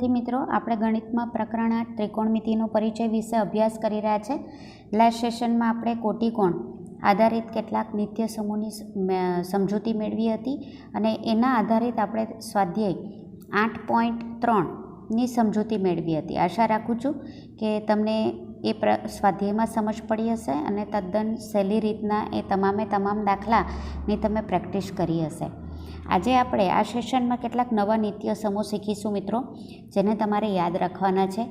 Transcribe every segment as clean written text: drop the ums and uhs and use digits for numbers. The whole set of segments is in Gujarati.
વિદ્યાર્થી મિત્રો, આપણે ગણિતમાં પ્રકરણ 8 ત્રિકોણમિતિનો પરિચય વિશે અભ્યાસ કરી રહ્યા છે. લાસ્ટ સેશનમાં આપણે કોટિકોણ આધારિત કેટલાક નિત્ય સમૂહની સમજૂતી મેળવી હતી અને એના આધારિત આપણે સ્વાધ્યાય 8.3ની સમજૂતી મેળવી હતી. આશા રાખું છું કે તમને એ સ્વાધ્યાયમાં સમજ પડી હશે અને તદ્દન સહેલી રીતના એ તમામ દાખલાની તમે પ્રેક્ટિસ કરી હશે. આજે આપણે આ સેશનમાં કેટલાક નવા નિત્ય સમૂહ શીખીશું મિત્રો, જેને તમારે યાદ રાખવાના છે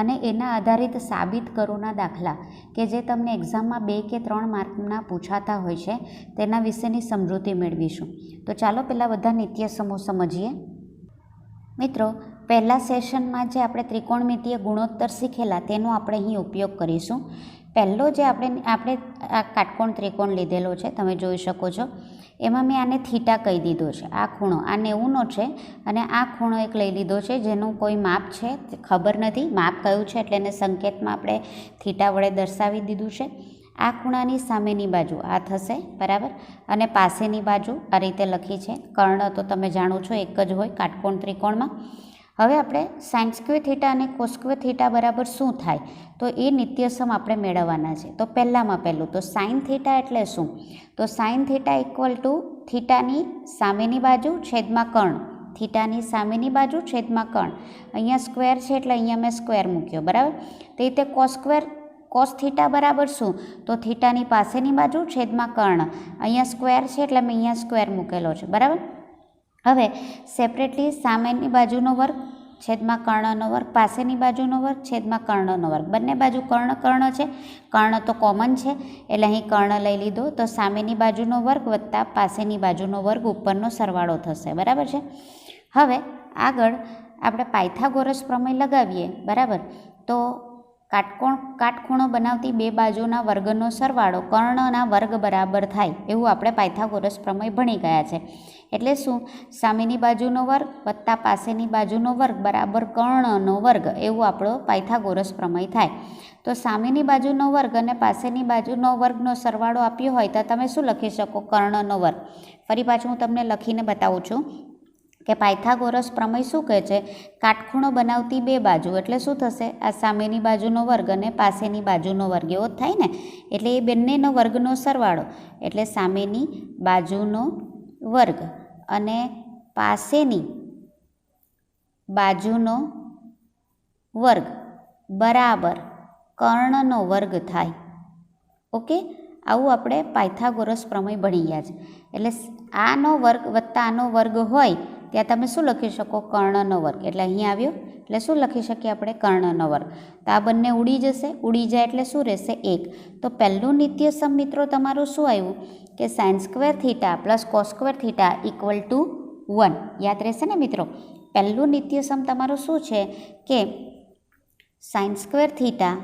અને એના આધારિત સાબિત કરોના દાખલા કે જે તમને એક્ઝામમાં 2 કે 3 માર્કના પૂછાતા હોય છે તેના વિશેની સમજૂતી મેળવીશું. તો ચાલો પહેલાં બધા નિત્ય સમૂહ સમજીએ. મિત્રો, પહેલા સેશનમાં જે આપણે ત્રિકોણમિતિય ગુણોત્તર શીખેલા તેનો આપણે અહીં ઉપયોગ કરીશું. પહેલો જે આપણે આ કાટકોણ ત્રિકોણ લીધેલો છે, તમે જોઈ શકો છો. એમાં મેં આને થીટા કહી દીધો છે. આ ખૂણો આ 90નો છે અને આ ખૂણો એક લઈ લીધો છે જેનું કોઈ માપ છે ખબર નથી, માપ કયું છે એટલે એને સંકેતમાં આપણે થીટા વડે દર્શાવી દીધું છે. આ ખૂણાની સામેની બાજુ આ થશે, બરાબર, અને પાસેની બાજુ આ રીતે લખી છે. કર્ણ તો તમે જાણો છો એક જ હોય કાટકોણ ત્રિકોણમાં. હવે આપણે સાઇન સ્ક્વેર થીટા અને કોસ સ્ક્વેર થીટા બરાબર શું થાય તો એ નિત્યસમ આપણે મેળવવાના છે. તો પહેલું તો સાઇન થીટા એટલે શું? તો સાઇન થીટા ઇક્વલ ટુ થીટાની સામેની બાજુ છેદમાં કર્ણ, થીટાની સામેની બાજુ છેદમાં કર્ણ. અહીંયા સ્ક્વેર છે એટલે અહીંયા મેં સ્ક્વેર મૂક્યો, બરાબર. તે રીતે કોસ થીટા બરાબર શું? તો થીટાની પાસેની બાજુ છેદમાં કર્ણ. અહીંયા સ્ક્વેર છે એટલે મેં અહીંયા સ્ક્વેર મૂકેલો છે, બરાબર. હવે સેપરેટલી સામેની બાજુનો વર્ગ છેદમાં કર્ણનો વર્ગ, પાસેની બાજુનો વર્ગ છેદમાં કર્ણનો વર્ગ. બંને બાજુ કર્ણ છે, કર્ણ તો કોમન છે એટલે અહીં કર્ણ લઈ લીધો. તો સામેની બાજુનો વર્ગ વત્તા પાસેની બાજુનો વર્ગ ઉપરનો સરવાળો થશે, બરાબર છે. હવે આગળ આપણે પાયથાગોરસ પ્રમેય લગાવીએ, બરાબર. તો કાટખૂણો બનાવતી બે બાજુના વર્ગનો સરવાળો કર્ણના વર્ગ બરાબર થાય એવું આપણે પાયથાગોરસ પ્રમેય ભણી ગયા છે. એટલે શું? સામેની બાજુનો વર્ગ વત્તા પાસેની બાજુનો વર્ગ બરાબર કર્ણનો વર્ગ એવું આપણો પાયથાગોરસ પ્રમેય થાય. તો સામેની બાજુનો વર્ગ અને પાસેની બાજુનો વર્ગનો સરવાળો આપ્યો હોય તો તમે શું લખી શકો? કર્ણનો વર્ગ. ફરી પાછું હું તમને લખીને બતાવું છું કે પાયથાગોરસ પ્રમેય શું કહે છે? કાટખૂણો બનાવતી બે બાજુ એટલે શું થશે? આ સામેની બાજુનો વર્ગ અને પાસેની બાજુનો વર્ગ એવો જ થાય ને. એટલે એ બંનેનો વર્ગનો સરવાળો એટલે સામેની બાજુનો વર્ગ અને પાસેની બાજુનો વર્ગ બરાબર કર્ણનો વર્ગ થાય. ઓકે, આવું આપણે પાયથાગોરસ પ્રમેય ભણી ગયા છે. એટલે આનો વર્ગ વત્તા આનો વર્ગ હોય ત્યાં તમે શું લખી શકો? કર્ણનો વર્ગ. એટલે અહીં આવ્યો એટલે શું લખી શકીએ આપણે? કર્ણનો વર્ગ. તો આ બંને ઉડી જશે, ઉડી જાય એટલે શું રહેશે? 1. તો પહેલું નિત્યસમ મિત્રો તમારું શું આવ્યું કે sign square theta plus cos square theta equal to 1. યાદ રહેશે ને મિત્રો? પહેલું નિત્યસમ તમારું શું છે કે sign square theta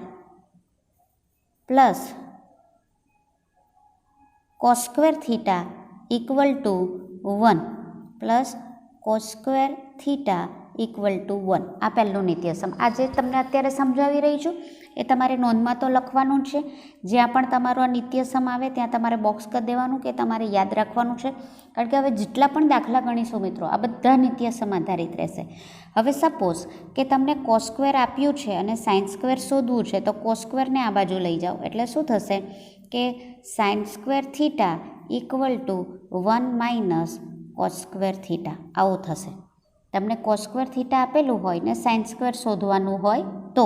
plus cos square theta equal to 1 plus cos square theta equal to 1. આ પહેલું નિત્યસમ. આ જે તમને અત્યારે સમજાવી રહી છું એ તમારે નોંધમાં તો લખવાનું જ છે. જ્યાં પણ તમારો આ નિત્યસમ આવે ત્યાં તમારે બોક્સ કરી દેવાનું કે તમારે યાદ રાખવાનું છે. કારણ કે હવે જેટલા પણ દાખલા ગણીશું મિત્રો આ બધા નિત્યસમ આધારિત રહેશે. હવે સપોઝ કે તમને કોસ સ્ક્વેર આપ્યું છે અને સાઇન સ્ક્વેર શોધવું છે તો કોસ સ્ક્વેરને આ બાજુ લઈ જાઓ એટલે શું થશે કે sign square theta equal to 1 minus cos square theta આવું થશે. તમને કોસ સ્ક્વેર થીટા આપેલું હોય ને સાઇન સ્ક્વેર શોધવાનું હોય તો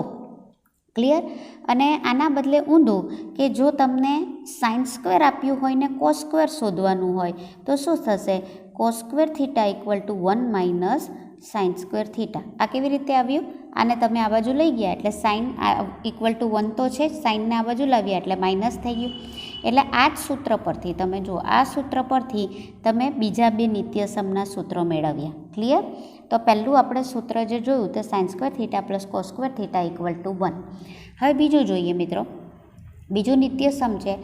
ક્લિયર. અને આના બદલે ઊંધું કે જો તમને સાઇન સ્ક્વેર આપ્યું હોય ને કોસ સ્ક્વેર શોધવાનું હોય તો શું થશે? Cos square theta equal to 1 minus sign square theta. આ કેવી રીતે આવ્યું? આને તમે આ બાજુ લઈ ગયા એટલે સાઇન ઇક્વલ ટુ 1 તો છે, સાઇનને આ બાજુ લાવ્યા એટલે માઇનસ થઈ ગયું. એટલે આ જ સૂત્ર પરથી તમે જુઓ, આ સૂત્ર પરથી તમે બીજા બે નિત્યસમના સૂત્રો મેળવ્યા. ક્લિયર? તો પહેલું આપણે સૂત્ર જે જોયું તે sine square theta plus cos square theta equal to 1. હવે બીજું જોઈએ મિત્રો. બીજું નિત્યસમ છે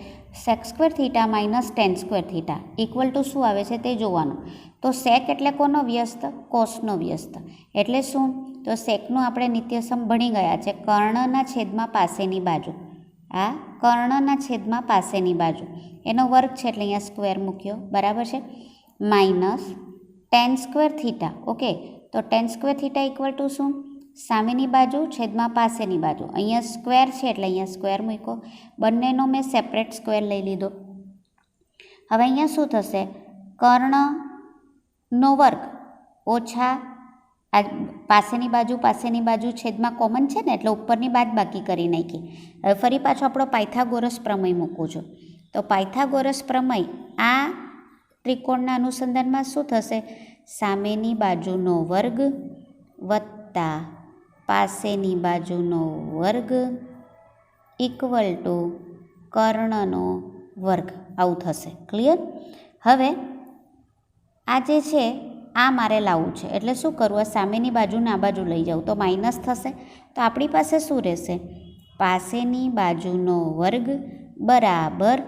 sec square theta minus tan square theta equal to શું આવે છે તે જોવાનું. તો સેક એટલે કોનો વ્યસ્ત? કોસનો વ્યસ્ત. એટલે શું? તો સેકનું આપણે નિત્યસમ ભણી ગયા છે કર્ણના છેદમાં પાસેની બાજુ. આ કર્ણના છેદમાં પાસેની બાજુ એનો વર્ગ છે એટલે અહીંયા સ્ક્વેર મૂક્યો, બરાબર છે. Minus tan square theta. Okay, તો tan square theta equal to શું? સામેની બાજુ છેદમાં પાસેની બાજુ. અહીંયા સ્ક્વેર છે એટલે અહીંયા સ્ક્વેર મૂક્યો. બંનેનો મેં સેપરેટ સ્ક્વેર લઈ લીધો. હવે અહીંયા શું થશે? કર્ણનો વર્ગ ઓછા આ પાસેની બાજુ છેદમાં કોમન છે ને એટલે ઉપરની બાદ બાકી કરી નાખી. હવે ફરી પાછો આપણો પાયથાગોરસ પ્રમેય મૂકું છું. તો પાયથાગોરસ પ્રમેય આ ત્રિકોણના અનુસંધાનમાં શું થશે? સામેની બાજુનો વર્ગ વત્તા પાસેની બાજુનો વર્ગ ઇક્વલ ટુ કર્ણનો વર્ગ. આવું થશે. ક્લિયર? હવે આ જે છે આ મારે લાવવું છે એટલે શું કરવું? આ સામેની બાજુને આ બાજુ લઈ જાઉં તો માઇનસ થશે. તો આપણી પાસે શું રહેશે? પાસેની બાજુનો વર્ગ બરાબર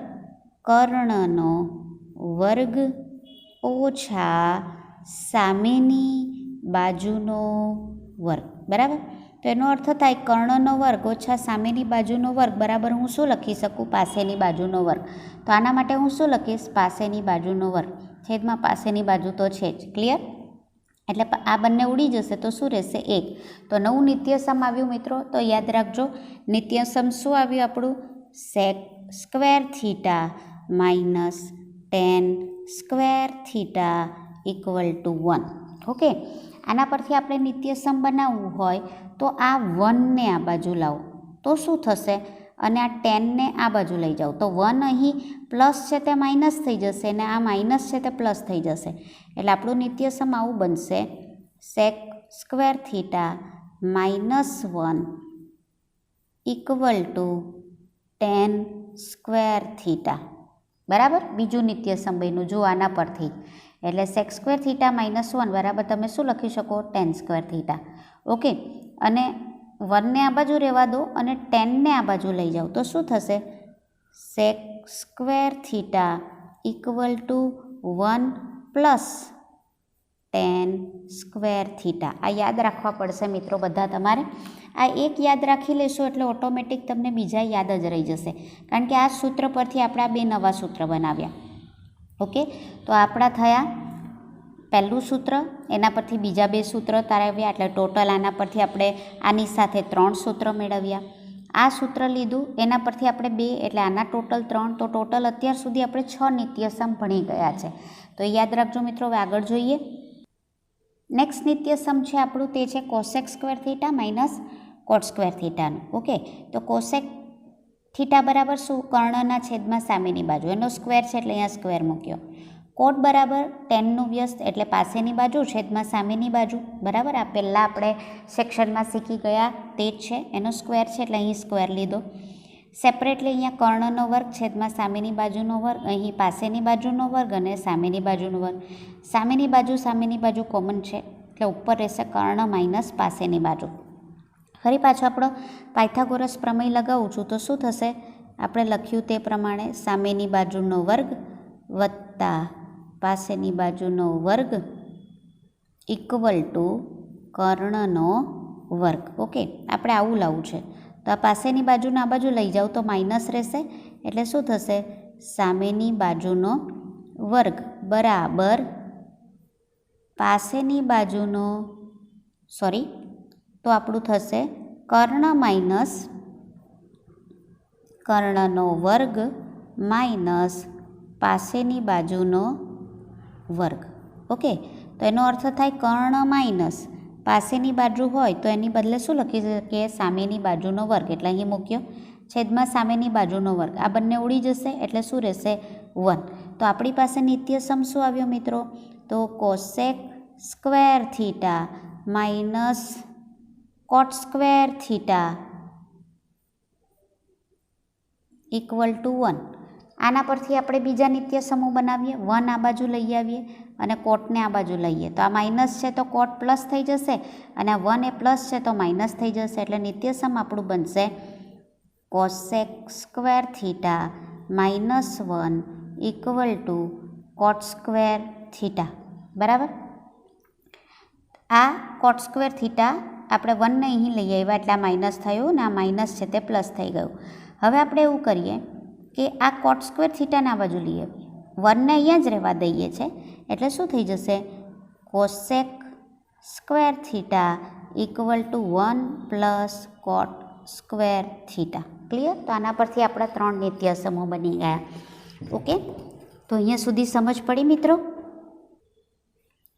કર્ણનો વર્ગ ઓછા સામેની બાજુનો વર્ગ. બરાબર? તો એનો અર્થ થાય કર્ણનો વર્ગ ઓછા સામેની બાજુનો વર્ગ બરાબર હું શું લખી શકું? પાસેની બાજુનો વર્ગ. તો આના માટે હું શું લખીશ? પાસેની બાજુનો વર્ગ છેદમાં પાસેની બાજુ તો છે જ. ક્લિયર? એટલે આ બંને ઉડી જશે તો શું રહેશે? 1. તો નવું નિત્યસમ આવ્યું મિત્રો. તો યાદ રાખજો નિત્યસમ શું આવ્યું આપણું? Sec square theta minus tan square theta equal to 1. Okay, આના પરથી આપણે નિત્યસમ બનાવવું હોય તો આ 1ને આ બાજુ લાવો તો શું થશે? અને આ 10ને આ બાજુ લઈ જાઓ તો 1 અહીં પ્લસ છે તે માઇનસ થઈ જશે અને આ માઇનસ છે તે પ્લસ થઈ જશે. એટલે આપણું નિત્યસમ આવું બનશે sec square theta minus 1 equal to 10 square theta. બરાબર? બીજું નિત્યસમ બન્યું જો આના પરથી. એટલે સેક સ્ક્વેર થીટા માઇનસ 1 બરાબર તમે શું લખી શકો? 10 સ્ક્વેર થીટા. ઓકે, અને 1ને આ બાજુ રહેવા દો અને 10ને આ બાજુ લઈ જાઓ તો શું થશે? Sec square theta equal to 1 plus 10 square theta. આ યાદ રાખવા પડશે મિત્રો બધા તમારે. આ એક યાદ રાખી લેશો એટલે ઓટોમેટિક તમને બીજા યાદ જ રહી જશે. કારણ કે આ સૂત્ર પરથી આપણે આ બે નવા સૂત્ર બનાવ્યા. ઓકે, તો આપણા થયા પહેલું સૂત્ર, એના પરથી બીજા બે સૂત્ર તારવ્યા એટલે ટોટલ આના પરથી આપણે આની સાથે 3 સૂત્ર મેળવ્યા. આ સૂત્ર લીધું એના પરથી આપણે 2 એટલે આના ટોટલ 3. તો ટોટલ અત્યાર સુધી આપણે 6 નિત્યસમ ભણી ગયા છે. તો યાદ રાખજો મિત્રો. હવે આગળ જોઈએ. નેક્સ્ટ નિત્યસમ છે આપણું તે છે cosec square theta minus cot square થીટાનું. ઓકે, તો કોસેક થીટા બરાબર શું? કર્ણના છેદમાં સામેની બાજુ એનો સ્ક્વેર છે એટલે અહીંયા સ્ક્વેર મૂક્યો. કોટ બરાબર 10નું વ્યસ્ત એટલે પાસેની બાજુ છેદમાં સામેની બાજુ. બરાબર? આ પહેલાં આપણે સેક્શનમાં શીખી ગયા તે જ છે. એનો સ્ક્વેર છે એટલે અહીં સ્ક્વેર લીધો. સેપરેટલી અહીંયા કર્ણનો વર્ગ છેદમાં સામેની બાજુનો વર્ગ, અહીં પાસેની બાજુનો વર્ગ અને સામેની બાજુનો વર્ગ. સામેની બાજુ કોમન છે એટલે ઉપર રહેશે કર્ણ માઇનસ પાસેની બાજુ. ફરી પાછો આપણો પાયથાગોરસ પ્રમેય લગાવું છું તો શું થશે? આપણે લખ્યું તે પ્રમાણે સામેની બાજુનો વર્ગ વત્તા પાસેની બાજુનો વર્ગ ઇક્વલ ટુ કર્ણનો વર્ગ. ઓકે, આપણે આવું લાવવું છે. તો આ પાસેની બાજુને આ બાજુ લઈ જાઓ તો માઇનસ રહેશે એટલે શું થશે? સામેની બાજુનો વર્ગ બરાબર પાસેની બાજુનો તો આપણું થશે કર્ણ માઇનસ કર્ણનો વર્ગ માઇનસ પાસેની બાજુનો વર્ગ. ઓકે, તો એનો અર્થ થાય કર્ણ માઇનસ પાસેની બાજુ હોય તો એની બદલે શું લખી શકીએ? સામેની બાજુનો વર્ગ. એટલે અહીં મૂક્યો છેદમાં સામેની બાજુનો વર્ગ. આ બંને ઉડી જશે એટલે શું રહેશે? 1. તો આપણી પાસે નિત્યસમ શું આવ્યો મિત્રો? તો cosec square theta minus cot square theta equal to 1. આના પરથી આપણે બીજા નિત્યસમો બનાવીએ. 1 આ બાજુ લઈ આવીએ અને કોટને આ બાજુ લઈએ તો આ માઇનસ છે તો કોટ પ્લસ થઈ જશે અને આ 1 એ પ્લસ છે તો માઇનસ થઈ જશે. એટલે નિત્યસમ આપણું બનશે cosec square theta minus 1 equal two cot square theta. બરાબર? આ કોટ સ્ક્વેર થીટા આપણે 1ને અહીં લઈ આવ્યા એટલે આ માઇનસ થયું ને આ માઇનસ છે તે પ્લસ થઈ ગયું. હવે આપણે એવું કરીએ કે આ કોટ સ્ક્વેર થીટાને આ બાજુ લઈ આવીએ. 1ને અહીંયા જ રહેવા દઈએ છે એટલે શું થઈ જશે? Cosec square theta equal to 1 plus cot square theta. Clear? તો આના પરથી આપણા 3 નિત્ય સમો બની ગયા. ઓકે, તો અહીંયા સુધી સમજ પડી મિત્રો?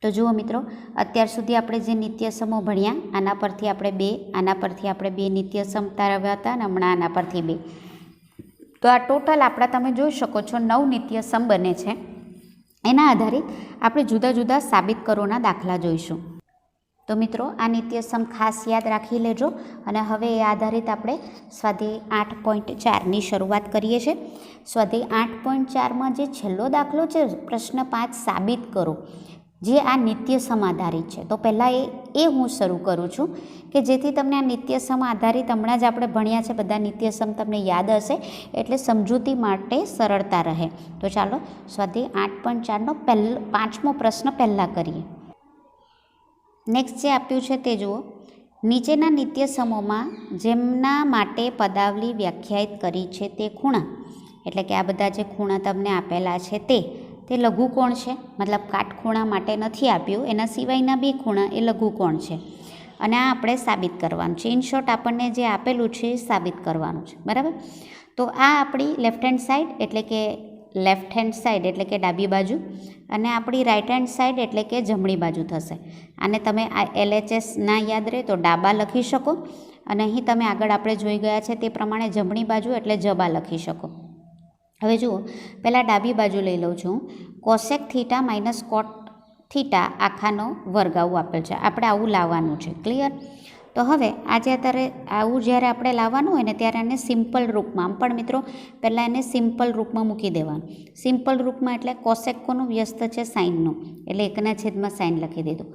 તો જુઓ મિત્રો, અત્યાર સુધી આપણે જે નિત્ય સમો ભણ્યા આના પરથી આપણે 2, આના પરથી આપણે 2 નિત્ય સમ તારવ્યા હતા અને હમણાં આના પરથી 2. તો આ ટોટલ આપણા તમે જોઈ શકો છો 9 નિત્ય સમ બને છે. એના આધારિત આપણે જુદા જુદા સાબિત કરોના દાખલા જોઈશું. તો મિત્રો, આ નિત્ય સમ ખાસ યાદ રાખી લેજો. અને હવે એ આધારિત આપણે સ્વાધ્યાય 8.4ની શરૂઆત કરીએ છીએ. સ્વાધ્યાય 8.4માં જે છેલ્લો દાખલો છે પ્રશ્ન 5 સાબિત કરો, જે આ નિત્ય સમ આધારિત છે. તો પહેલાં એ હું શરૂ કરું છું કે જેથી તમને આ નિત્ય સમ આધારિત હમણાં જ આપણે ભણ્યા છે બધા નિત્ય સમ તમને યાદ હશે, એટલે સમજૂતી માટે સરળતા રહે. તો ચાલો સ્વાધ્યાય 8.4નો 5મો પ્રશ્ન પહેલાં કરીએ. નેક્સ્ટ જે આપ્યું છે તે જુઓ. નીચેના નિત્ય સમોમાં જેમના માટે પદાવલી વ્યાખ્યાયિત કરી છે તે ખૂણા, એટલે કે આ બધા જે ખૂણા તમને આપેલા છે તે લઘુકોણ છે. મતલબ કાટખૂણા માટે નથી આપ્યું, એના સિવાયના 2 ખૂણા એ લઘુકોણ છે. અને આ આપણે સાબિત કરવાનું છે. ઇન શોર્ટ આપણને જે આપેલું છે એ સાબિત કરવાનું છે. બરાબર? તો આ આપણી લેફ્ટ હેન્ડ સાઈડ એટલે કે ડાબી બાજુ, અને આપણી રાઈટ હેન્ડ સાઈડ એટલે કે જમણી બાજુ થશે. આને તમે આ LHS ના યાદ રહે તો ડાબા લખી શકો, અને અહીં તમે આગળ આપણે જોઈ ગયા છે તે પ્રમાણે જમણી બાજુ એટલે જબા લખી શકો. હવે જુઓ, પહેલાં ડાબી બાજુ લઈ લઉં છું. Cosec theta minus cot theta આખાનો વર્ગ આવું આપેલ છે. આપણે આવું લાવવાનું છે. ક્લિયર? તો હવે આજે અત્યારે આવું જ્યારે આપણે લાવવાનું હોય ને ત્યારે એને સિમ્પલ રૂપમાં, આમ પણ મિત્રો પહેલાં એને સિમ્પલ રૂપમાં મૂકી દેવાનું. સિમ્પલ રૂપમાં એટલે કોસેક કોનું વ્યસ્ત છે? સાઇનનું, એટલે 1/સાઇન લખી દીધું.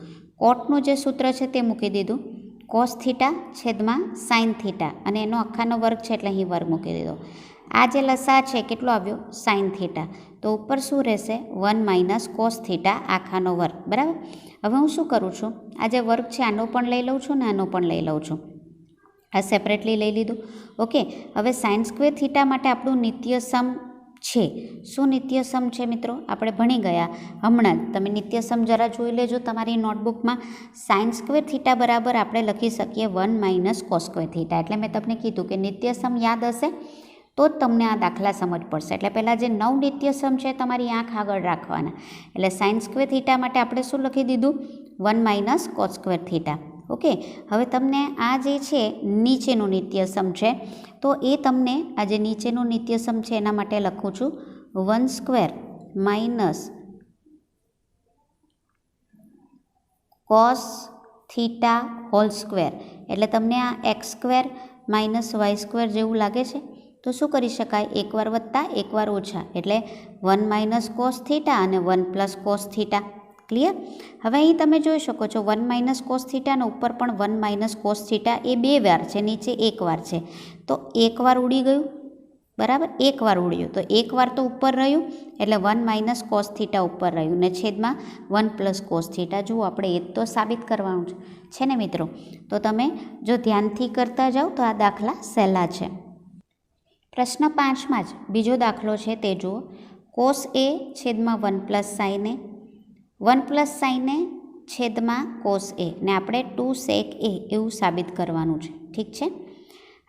કોટનું જે સૂત્ર છે તે મૂકી દીધું. કોસ થીટા છેદમાં સાઇન થીટા, અને એનો આખાનો વર્ગ છે એટલે અહીં વર્ગ મૂકી દીધો. આ જે લસા છે કેટલો આવ્યો? Sine theta. તો ઉપર શું રહેશે? 1 - કોસ થીટા આખાનો વર્ગ. બરાબર? હવે હું શું કરું છું? આ જે વર્ગ છે આનો પણ લઈ લઉં છું ને આનો પણ લઈ લઉં છું. આ સેપરેટલી લઈ લીધું. ઓકે, હવે સાઇન સ્ક્વેર થીટા માટે આપણું નિત્ય સમ છે. શું નિત્ય સમ છે મિત્રો? આપણે ભણી ગયા હમણાં જ. તમે નિત્ય સમ જરા જોઈ લેજો તમારી નોટબુકમાં. સાઇન સ્ક્વેર થીટા બરાબર આપણે લખી શકીએ 1 - કોસ સ્ક્વેર થીટા. એટલે મેં તમને કીધું કે નિત્ય સમ યાદ હશે તો જ તમને આ દાખલા સમજ પડશે. એટલે પહેલાં જે 9 નિત્ય સમ છે તમારી આંખ આગળ રાખવાના. એટલે સાઇન સ્ક્વેર થીટા માટે આપણે શું લખી દીધું? 1 - કોસ સ્ક્વેર થીટા. ઓકે, હવે તમને આ જે છે નીચેનું નિત્ય સમ છે, તો એ તમને આ જે નીચેનું નિત્ય સમ છે એના માટે લખું છું 1² - કોસ થીટા હોલ સ્ક્વેર. એટલે તમને આ x² - y² જેવું લાગે છે? તો શું કરી શકાય? એકવાર વત્તા એકવાર ઓછા, એટલે 1 - કોસ થીટા અને 1 + કોસ થીટા. ક્લિયર? હવે અહીં તમે જોઈ શકો છો 1 - કોસ થીટા અને ઉપર પણ 1 - કોસ થીટા એ 2 વાર છે, નીચે 1 વાર છે. તો 1 વાર ઉડી ગયું. બરાબર? 1 વાર ઉડ્યું તો 1 વાર તો ઉપર રહ્યું, એટલે 1 - કોસ થીટા ઉપર રહ્યું, ને છેદમાં 1 + કોસ થીટા. જુઓ, આપણે એ તો સાબિત કરવાનું છે ને મિત્રો? તો તમે જો ધ્યાનથી કરતા જાઓ તો આ દાખલા સહેલા છે. પ્રશ્ન 5માં જ બીજો દાખલો છે તે જુઓ. કોસ A છેદમાં 1 + સાઇન A, 1 + સાઇન A છેદમાં કોસ A, ને આપણે 2 sec A એવું સાબિત કરવાનું છે. ઠીક છે?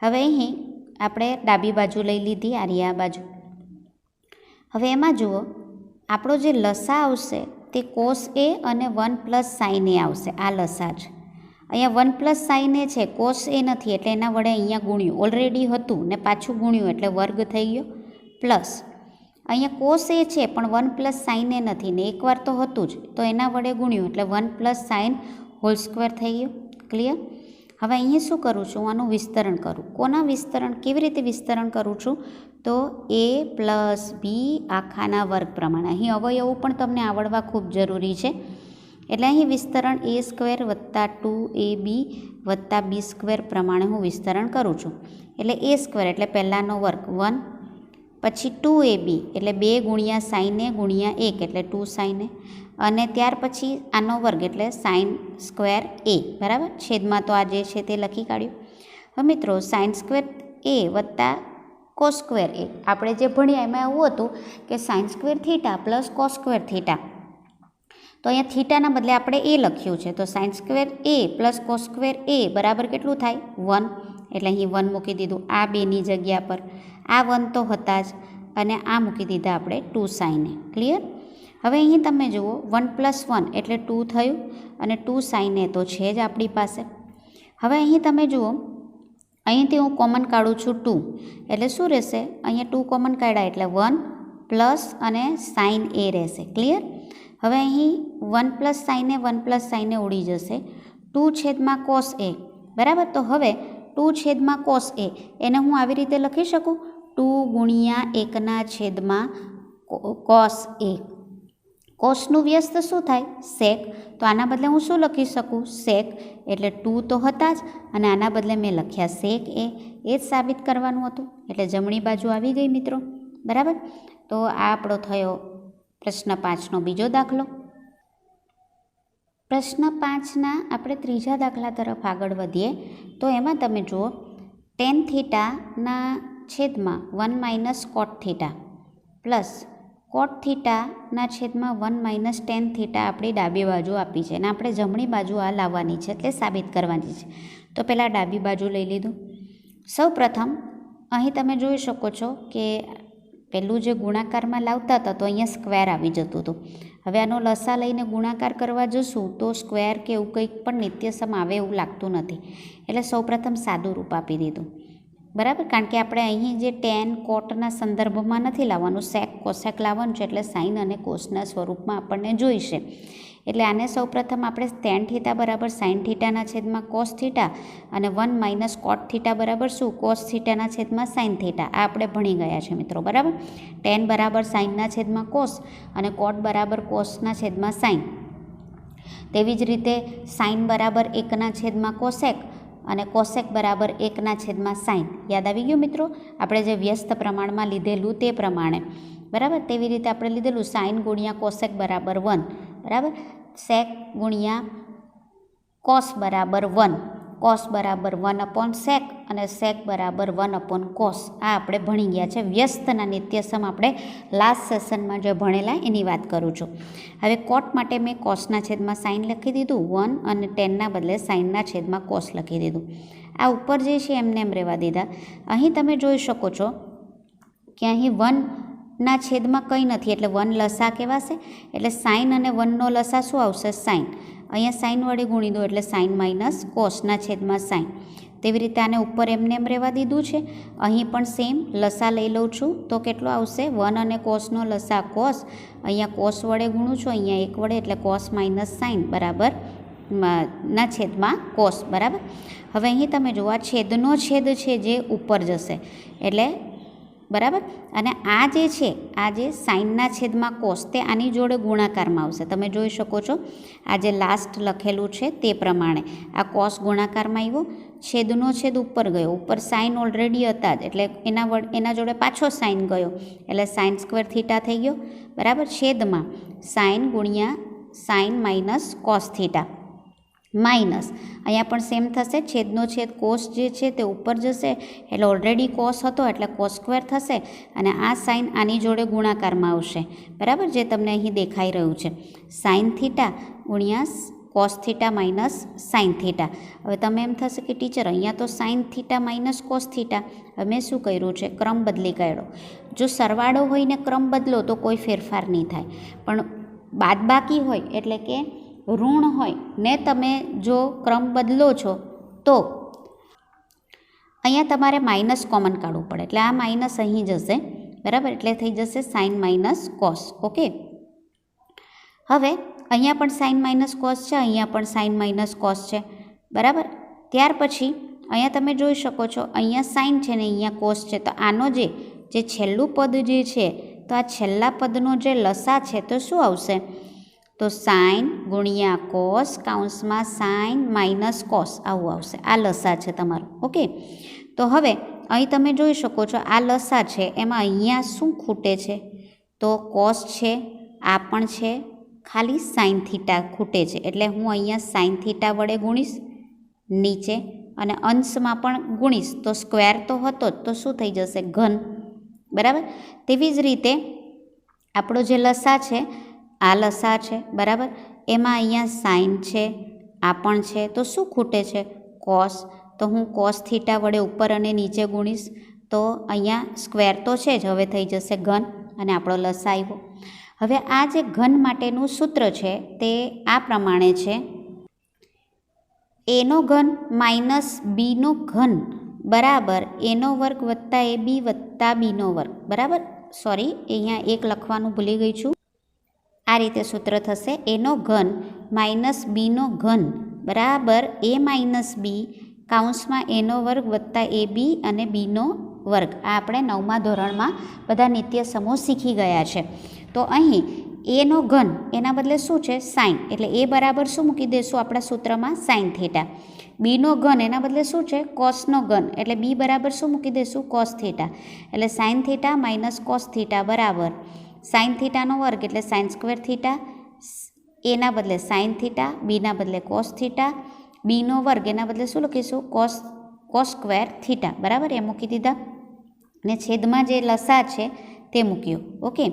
હવે અહીં આપણે ડાબી બાજુ લઈ લીધી, આ બાજુ. હવે એમાં જુઓ, આપણો જે લસા આવશે તે કોસ A અને 1 + સાઇન A આવશે. આ લસા છે. અહીંયા 1 + સાઇન A છે, કોસ A નથી, એટલે એના વડે અહીંયા ગુણ્યું. ઓલરેડી હતું ને પાછું ગુણ્યું એટલે વર્ગ થઈ ગયો. પ્લસ અહીંયા કોસ A છે પણ 1 + સાઇન A નથી ને એકવાર તો હતું જ, તો એના વડે ગુણ્યું એટલે 1 + સાઇન હોલ સ્ક્વેર થઈ ગયો. ક્લિયર? હવે અહીંયા શું કરું છું? હું આનું વિસ્તરણ કરું. કોના વિસ્તરણ? કેવી રીતે વિસ્તરણ કરું છું? તો A + B આખાના વર્ગ પ્રમાણે. અહીં અવયવો પણ તમને આવડવા ખૂબ જરૂરી છે. એટલે અહીં વિસ્તરણ A² + 2AB + B² પ્રમાણે હું વિસ્તરણ કરું છું. એટલે A² એટલે પહેલાંનો વર્ગ 1, પછી 2AB એટલે 2 × સાઇન A × 1 એટલે 2 સાઇન A, અને ત્યાર પછી આનો વર્ગ એટલે સાઇન સ્ક્વેર A. બરાબર? છેદમાં તો આ જે છે તે લખી કાઢ્યું. હવે મિત્રો sine square A + cos square A આપણે જે ભણ્યા એમાં એવું હતું કે sign square theta + cos square theta. તો અહીંયા થીટાના બદલે આપણે એ લખ્યું છે, તો સાઇન સ્ક્વેર એ પ્લસ કોસ સ્ક્વેર એ બરાબર કેટલું થાય 1, એટલે અહીં 1 મૂકી દીધું આ બેની જગ્યા પર. આ 1 તો હતા જ અને આ મૂકી દીધા આપણે 2 સાઇન એ. ક્લિયર? હવે અહીં તમે જુઓ 1 + 1 એટલે 2 થયું અને 2 સાઇન એ તો છે જ આપણી પાસે. હવે અહીં તમે જુઓ અહીંથી હું કોમન કાઢું છું 2, એટલે શું રહેશે? અહીંયા 2 કોમન કાઢ્યા એટલે 1 પ્લસ અને સાઇન એ રહેશે. ક્લિયર? હવે અહીં 1 + સાઇન એ 1 + સાઇન એ ઉડી જશે. 2 કોસ એ બરાબર. તો હવે 2 કોસ એ એને હું આવી રીતે લખી શકું 2 × 1 કોસ એ. કોસનું વ્યસ્ત શું થાય? સેક. તો આના બદલે હું શું લખી શકું? સેક. એટલે 2 તો હતા જ અને આના બદલે મેં લખ્યા સેક એ. એ જ સાબિત કરવાનું હતું, એટલે જમણી બાજુ આવી ગઈ મિત્રો. બરાબર. તો આ આપણો થયો પ્રશ્ન 5નો બીજો દાખલો. પ્રશ્ન 5ના આપણે ત્રીજા દાખલા તરફ આગળ વધીએ. તો એમાં તમે જુઓ tan થીટાના છેદમાં 1 - cot થીટા પ્લસ કોટ થીટાના છેદમાં 1 - tan થીટા આપણી ડાબી બાજુ આપી છે અને આપણે જમણી બાજુ આ લાવવાની છે, એટલે સાબિત કરવાની છે. તો પહેલાં ડાબી બાજુ લઈ લીધું. સૌ પ્રથમ અહીં તમે જોઈ શકો છો કે પહેલું જે ગુણાકારમાં લાવતા હતા તો અહીંયા સ્ક્વેર આવી જતું હતું. હવે આનો લસા લઈને ગુણાકાર કરવા જશું તો સ્ક્વેર કે એવું કંઈક પણ નિત્યસમ આવે એવું લાગતું નથી, એટલે સૌપ્રથમ સાદું રૂપ આપી દીધું. બરાબર. કારણ કે આપણે અહીં જે ટેન કોટના સંદર્ભમાં નથી લાવવાનું, સેક કોસેક લાવવાનું છે, એટલે સાઇન અને કોસના સ્વરૂપમાં આપણને જોઈશે. એટલે આને સૌપ્રથમ આપણે tan થીટા બરાબર સાઇન થીટાના છેદમાં કોસ થીટા અને 1 - cot થીટા બરાબર શું? કોસ થીટાના છેદમાં સાઇન થીટા. આ આપણે ભણી ગયા છે મિત્રો. બરાબર. tan બરાબર સાઇનના છેદમાં કોસ અને કોટ બરાબર કોસના છેદમાં સાઇન. તેવી જ રીતે સાઇન બરાબર 1/છેદમાં કોસેક અને કોસેક બરાબર 1/છેદમાં સાઇન. યાદ આવી ગયું મિત્રો? આપણે જે વ્યસ્ત પ્રમાણમાં લીધેલું તે પ્રમાણે. બરાબર. તેવી રીતે આપણે લીધેલું સાઇન × કોસેક બરાબર 1. બરાબર. સેક × કોસ બરાબર 1. કોસ બરાબર 1/સેક અને સેક બરાબર 1/કોસ. આ આપણે ભણી ગયા છે. વ્યસ્તના નિત્યસમ આપણે લાસ્ટ સેશનમાં જે ભણેલા એની વાત કરું છું. હવે કોટ માટે મેં કોસના છેદમાં સાઇન લખી દીધું 1 અને ટેનના બદલે સાઇનના છેદમાં કોસ લખી દીધું. આ ઉપર જે છે એમને એમ રહેવા દીધા. અહીં તમે જોઈ શકો છો કે અહીં 1ના છેદમાં કંઈ નથી, એટલે 1 લસા કહેવાશે. એટલે સાઇન અને 1નો લસા શું આવશે? સાઇન. અહીંયા સાઇન વડે ગુણી દો એટલે સાઇન - કોસના છેદમાં સાઇન. તેવી રીતે આને ઉપર એમને એમ રહેવા દીધું છે. અહીં પણ સેમ લસા લઈ લઉં છું તો કેટલો આવશે? 1 અને કોસનો લસા કોસ. અહીંયા કોસ વડે ગુણું છું, અહીંયા 1 વડે, એટલે કોસ - સાઇન બરાબર ના છેદમાં કોસ. બરાબર. હવે અહીં તમે જુઓ આ છેદનો છેદ છે જે ઉપર જશે, એટલે બરાબર. અને આ જે છે આ જે સાઇનના છેદમાં કોસ તે આની જોડે ગુણાકારમાં આવશે. તમે જોઈ શકો છો આ જે લાસ્ટ લખેલું છે તે પ્રમાણે આ કોસ ગુણાકારમાં આવ્યો, છેદનો છેદ ઉપર ગયો, ઉપર સાઇન ઓલરેડી હતા જ એટલે એના જોડે પાછો સાઇન ગયો એટલે સાઇન સ્ક્વેર થીટા થઈ ગયો. બરાબર. છેદમાં sine × sine - cos theta minus અહીંયા પણ સેમ થશે, છેદનો છેદ કોસ જે છે તે ઉપર જશે એટલે ઓલરેડી કોસ હતો એટલે કોસ સ્ક્વેર થશે અને આ સાઇન આની જોડે ગુણાકારમાં આવશે. બરાબર. જે તમને અહીં દેખાઈ રહ્યું છે sine theta × cos theta minus sine theta. હવે તમે એમ થશે કે ટીચર અહીંયા તો sign theta minus cos theta. હવે મેં શું કર્યું છે? ક્રમ બદલી કાઢ્યો. જો સરવાળો હોય ને ક્રમ બદલો તો કોઈ ફેરફાર નહીં થાય, પણ બાદબાકી હોય એટલે કે ઋણ હોય ને તમે જો ક્રમ બદલો છો તો અહીંયા તમારે માઇનસ કોમન કાઢવું પડે, એટલે આ માઇનસ અહીં જશે. બરાબર. એટલે થઈ જશે સાઇન - કોસ. ઓકે. હવે અહીંયા પણ સાઇન - કોસ છે, અહીંયા પણ સાઇન - કોસ છે. બરાબર. ત્યાર પછી અહીંયા તમે જોઈ શકો છો અહીંયા સાઇન છે ને અહીંયા કોસ છે, તો આનો જે છેલ્લું પદ જે છે તો આ છેલ્લા પદનો જે લસા છે તો શું આવશે? તો સાઇન × કોસ કૌંસમાં સાઇન - કોસ આવું આવશે. આ લસા છે તમારું. ઓકે. તો હવે અહીં તમે જોઈ શકો છો આ લસા છે એમાં અહીંયા શું ખૂટે છે? તો કોસ છે, આ પણ છે, ખાલી સાઇન થીટા ખૂટે છે. એટલે હું અહીંયા સાઇન થીટા વડે ગુણીશ નીચે અને અંશમાં પણ ગુણીશ તો સ્ક્વેર તો હતો જ, તો શું થઈ જશે? ઘન. બરાબર. તેવી જ રીતે આપણો જે લસા છે આ લસા છે, બરાબર. એમાં અહીંયા સાઇન છે, આ પણ છે, તો શું ખૂટે છે? કોસ. તો હું કોસ થીટા વડે ઉપર અને નીચે ગુણીશ તો અહીંયા સ્ક્વેર તો છે જ, હવે થઈ જશે ઘન અને આપણો લસા આવ્યો. હવે આ જે ઘન માટેનું સૂત્ર છે તે આ પ્રમાણે છે: એનો ઘન માઇનસ બીનો ઘન બરાબર એનો વર્ગ વત્તા એ બી વત્તા બીનો વર્ગ, બરાબર. સોરી, અહીંયા એક લખવાનું ભૂલી ગઈ છું. આ રીતે સૂત્ર થશે: એનો ઘન માઇનસ બીનો ઘન બરાબર એ માઇનસ બી કાઉન્સમાં એનો વર્ગ વત્તા એ બી અને બીનો વર્ગ. આ આપણે 9મા ધોરણમાં બધા નિત્ય સમૂહ શીખી ગયા છે. તો અહીં એનો ઘન એના બદલે શું છે? સાઇન. એટલે એ બરાબર શું મૂકી દઈશું આપણા સૂત્રમાં? Sine theta. બીનો ઘન એના બદલે શું છે? કોસનો ઘન. એટલે બી બરાબર શું મૂકી દઈશું? Cos theta. એટલે sine theta minus cos theta બરાબર સાઇન થીટાનો વર્ગ એટલે સાઇન સ્ક્વેર થીટા. એના બદલે સાઇન થીટા, બીના બદલે કોસ થીટા, બીનો વર્ગ એના બદલે શું લખીશું? કોસ સ્ક્વેર થીટા, બરાબર. એ મૂકી દીધા અને છેદમાં જે લસા છે તે મૂક્યો. ઓકે,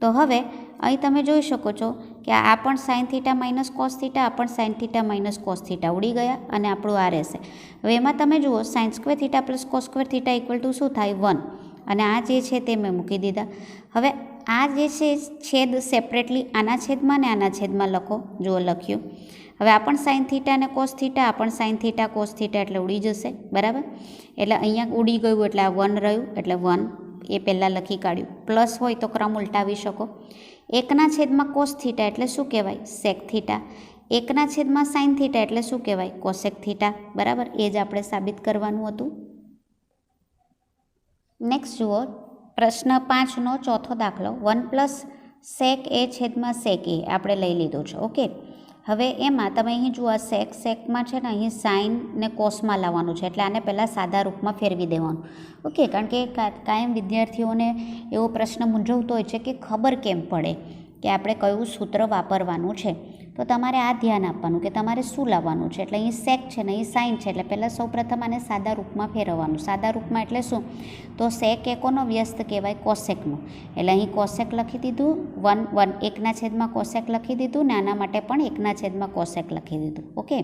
તો હવે અહીં તમે જોઈ શકો છો કે આ પણ sign theta minus cos theta, આ પણ sign theta minus cos theta ઉડી ગયા અને આપણું આ રહેશે. હવે એમાં તમે જુઓ sign square theta plus cos square theta equal to શું થાય? 1. અને આ જે છે તે મેં મૂકી દીધા. હવે આ જે છે છેદ સેપરેટલી આના છેદમાં ને આના છેદમાં લખો. જુઓ લખ્યું. હવે આ પણ સાઇન થીટા અને કોસ થીટા, આ પણ સાઇન થીટા કોસ થીટા એટલે ઉડી જશે, બરાબર. એટલે અહીંયા ઉડી ગયું એટલે આ 1 રહ્યું એટલે 1 એ પહેલાં લખી કાઢ્યું. પ્લસ હોય તો ક્રમ ઉલટાવી શકો. 1/કોસ થીટા એટલે શું કહેવાય? સેક થીટા. 1/સાઇન થીટા એટલે શું કહેવાય? કોસેક થીટા, બરાબર. એ જ આપણે સાબિત કરવાનું હતું. નેક્સ્ટ જુઓ પ્રશ્ન 5નો ચોથો દાખલો. 1 + sec a છેદમાં sec a આપણે લઈ લીધું છે. ઓકે, હવે એમાં તમે અહીં જુઓ સેકમાં છે ને અહીં સાઇન ને કોસમાં લાવવાનું છે એટલે આને પહેલાં સાદા રૂપમાં ફેરવી દેવાનું. ઓકે, કારણ કે કાયમ વિદ્યાર્થીઓને એવો પ્રશ્ન મૂંઝવતો હોય છે કે ખબર કેમ પડે કે આપણે કયું સૂત્ર વાપરવાનું છે. તો તમારે આ ધ્યાન આપવાનું કે તમારે શું લાવવાનું છે. એટલે અહીં સેક છે ને અહીં સાઇન છે એટલે પહેલાં સૌપ્રથમ આને સાદા રૂપમાં ફેરવવાનું. સાદા રૂપમાં એટલે શું? તો સેક એ કોનો વ્યસ્ત કહેવાય? કોસેકનો. એટલે અહીં કોસેક લખી દીધું, 1/1 કોસેક લખી દીધું ને આના માટે પણ 1/1 કોસેક લખી દીધું. ઓકે,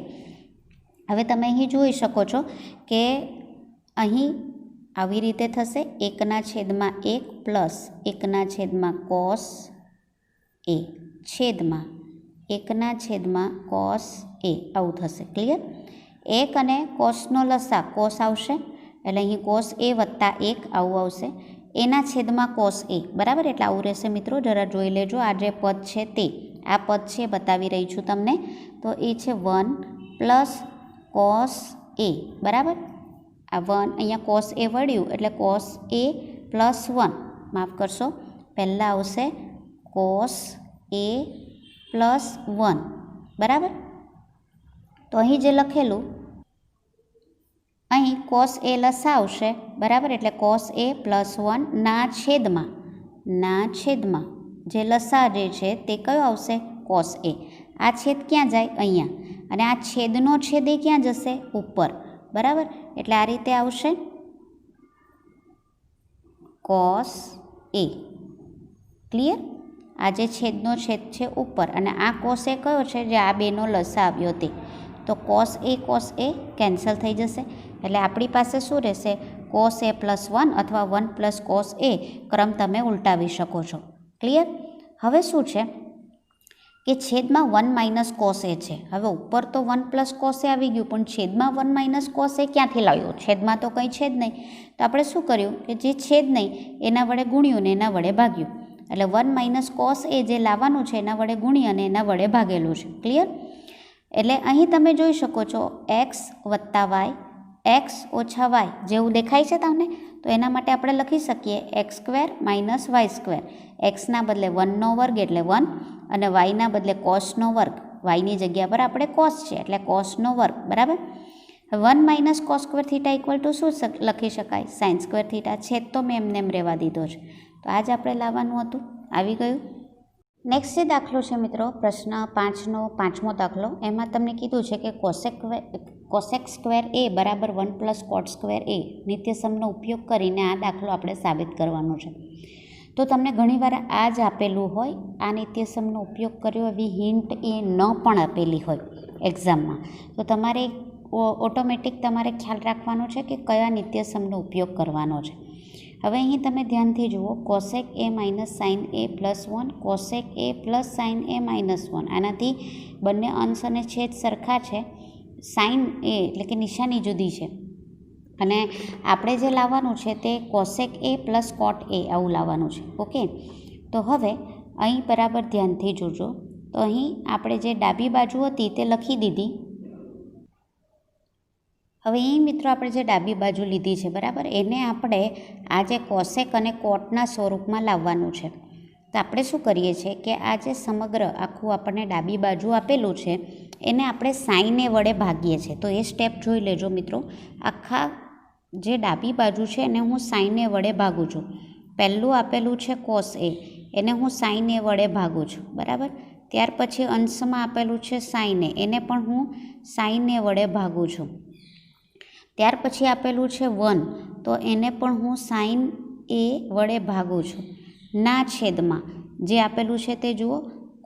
હવે તમે અહીં જોઈ શકો છો કે અહીં આવી રીતે થશે 1/1 પ્લસ 1/કોસ a છેદમાં 1/કોસ a આવું થશે. ક્લિયર? 1 અને કોસનો લસા કોસ આવશે એટલે અહીં કોસ a વત્તા 1 આવું આવશે. એના છેદમાં કોસ a, બરાબર. એટલે આવું રહેશે મિત્રો. જરા જોઈ લેજો આ જે પદ છે તે આ પદ છે બતાવી રહી છું તમને. તો એ છે 1 + કોસ a, બરાબર. આ 1 અહીંયા કોસ a વળ્યું એટલે કોસ a + 1, માફ કરશો, પહેલાં આવશે કોસ a + 1, બરાબર. તો અહીં જે લખેલું અહીં કોસ a લસા આવશે, બરાબર. એટલે કોસ a + 1 ના છેદમાં જે લસા જે છે તે કયો આવશે? Cos a. આ છેદ ક્યાં જાય? અહીંયા. અને આ છેદનો છેદ એ ક્યાં જશે? ઉપર, બરાબર. એટલે આ રીતે આવશે કોસ a. ક્લિયર? આ જે છેદનો છેદ છે ઉપર અને આ કોસ એ કયો છે? જે આ બેનો લસા આવ્યો તે. તો કોસ a કેન્સલ થઈ જશે એટલે આપણી પાસે શું રહેશે? કોસ a + 1 અથવા 1 + કોસ a. ક્રમ તમે ઉલટાવી શકો છો. ક્લિયર? હવે શું છે કે છેદમાં 1 - કોસ a છે. હવે ઉપર તો 1 + કોસ a આવી ગયું પણ છેદમાં 1 - કોસ a ક્યાંથી લાવ્યો? છેદમાં તો કંઈ છે જ નહીં. તો આપણે શું કર્યું કે જે છેદ નહીં એના વડે ગુણ્યું ને એના વડે ભાગ્યું. એટલે 1 - કોસ a જે લાવવાનું છે એના વડે ગુણી અને એના વડે ભાગેલું છે. ક્લિયર? એટલે અહીં તમે જોઈ શકો છો x + y, x - y જેવું દેખાય છે તમને. તો એના માટે આપણે લખી શકીએ x² - y². xના બદલે 1નો વર્ગ એટલે 1 અને yના બદલે કોસનો વર્ગ. yની જગ્યા પર આપણે કોસ છે એટલે કોસનો વર્ગ, બરાબર. 1 - કોસ² થીટા ઇક્વલ ટુ શું લખી શકાય? Sign square theta. છેદ તો મેં એમને એમ રહેવા દીધો છે. તો આ જ આપણે લાવવાનું હતું. આવી ગયું. નેક્સ્ટ જે દાખલો છે મિત્રો પ્રશ્ન 5નો 5મો દાખલો. એમાં તમને કીધું છે કે કોસેક સ્ક્વેર a બરાબર 1 + કોટ સ્ક્વેર a નિત્યસમનો ઉપયોગ કરીને આ દાખલો આપણે સાબિત કરવાનો છે. તો તમને ઘણીવાર આ જ આપેલું હોય, આ નિત્યસમનો ઉપયોગ કર્યો એવી હિન્ટ એ ન પણ આપેલી હોય એક્ઝામમાં, તો તમારે ઓટોમેટિક તમારે ખ્યાલ રાખવાનો છે કે કયા નિત્યસમનો ઉપયોગ કરવાનો છે. હવે અહીં તમે ધ્યાનથી જુઓ, કોસેક એ માઇનસ સાઇન એ પ્લસ 1, કોસેક એ પ્લસ સાઇન એ માઇનસ 1. આનાથી બંને અંશ અને છેદ સરખા છે, સાઇન એ એટલે કે નિશાની જુદી છે, અને આપણે જે લાવવાનું છે તે કોસેક એ પ્લસ કોટ એ આવું લાવવાનું છે. ઓકે, તો હવે અહીં બરાબર ધ્યાનથી જોજો. તો અહીં આપણે જે ડાબી બાજુ હતી તે લખી દીધી. હવે અહીં મિત્રો આપણે જે ડાબી બાજુ લીધી છે બરાબર, એને આપણે આ જે કોસેક અને કોટના સ્વરૂપમાં લાવવાનું છે. તો આપણે શું કરીએ છીએ કે આ જે સમગ્ર આખું આપણને ડાબી બાજુ આપેલું છે એને આપણે સાઇન એ વડે ભાગીએ છીએ. તો એ સ્ટેપ જોઈ લેજો મિત્રો. આખા જે ડાબી બાજુ છે એને હું સાઇન એ વડે ભાગું છું. પહેલું આપેલું છે કોસ એ, એને હું સાઇન એ વડે ભાગું છું બરાબર. ત્યાર પછી અંશમાં આપેલું છે સાઇન એ, એને પણ હું સાઇન એ વડે ભાગું છું. ત્યાર પછી આપેલું છે 1, તો એને પણ હું સાઇન એ વડે ભાગું છું. ના છેદમાં જે આપેલું છે તે જુઓ,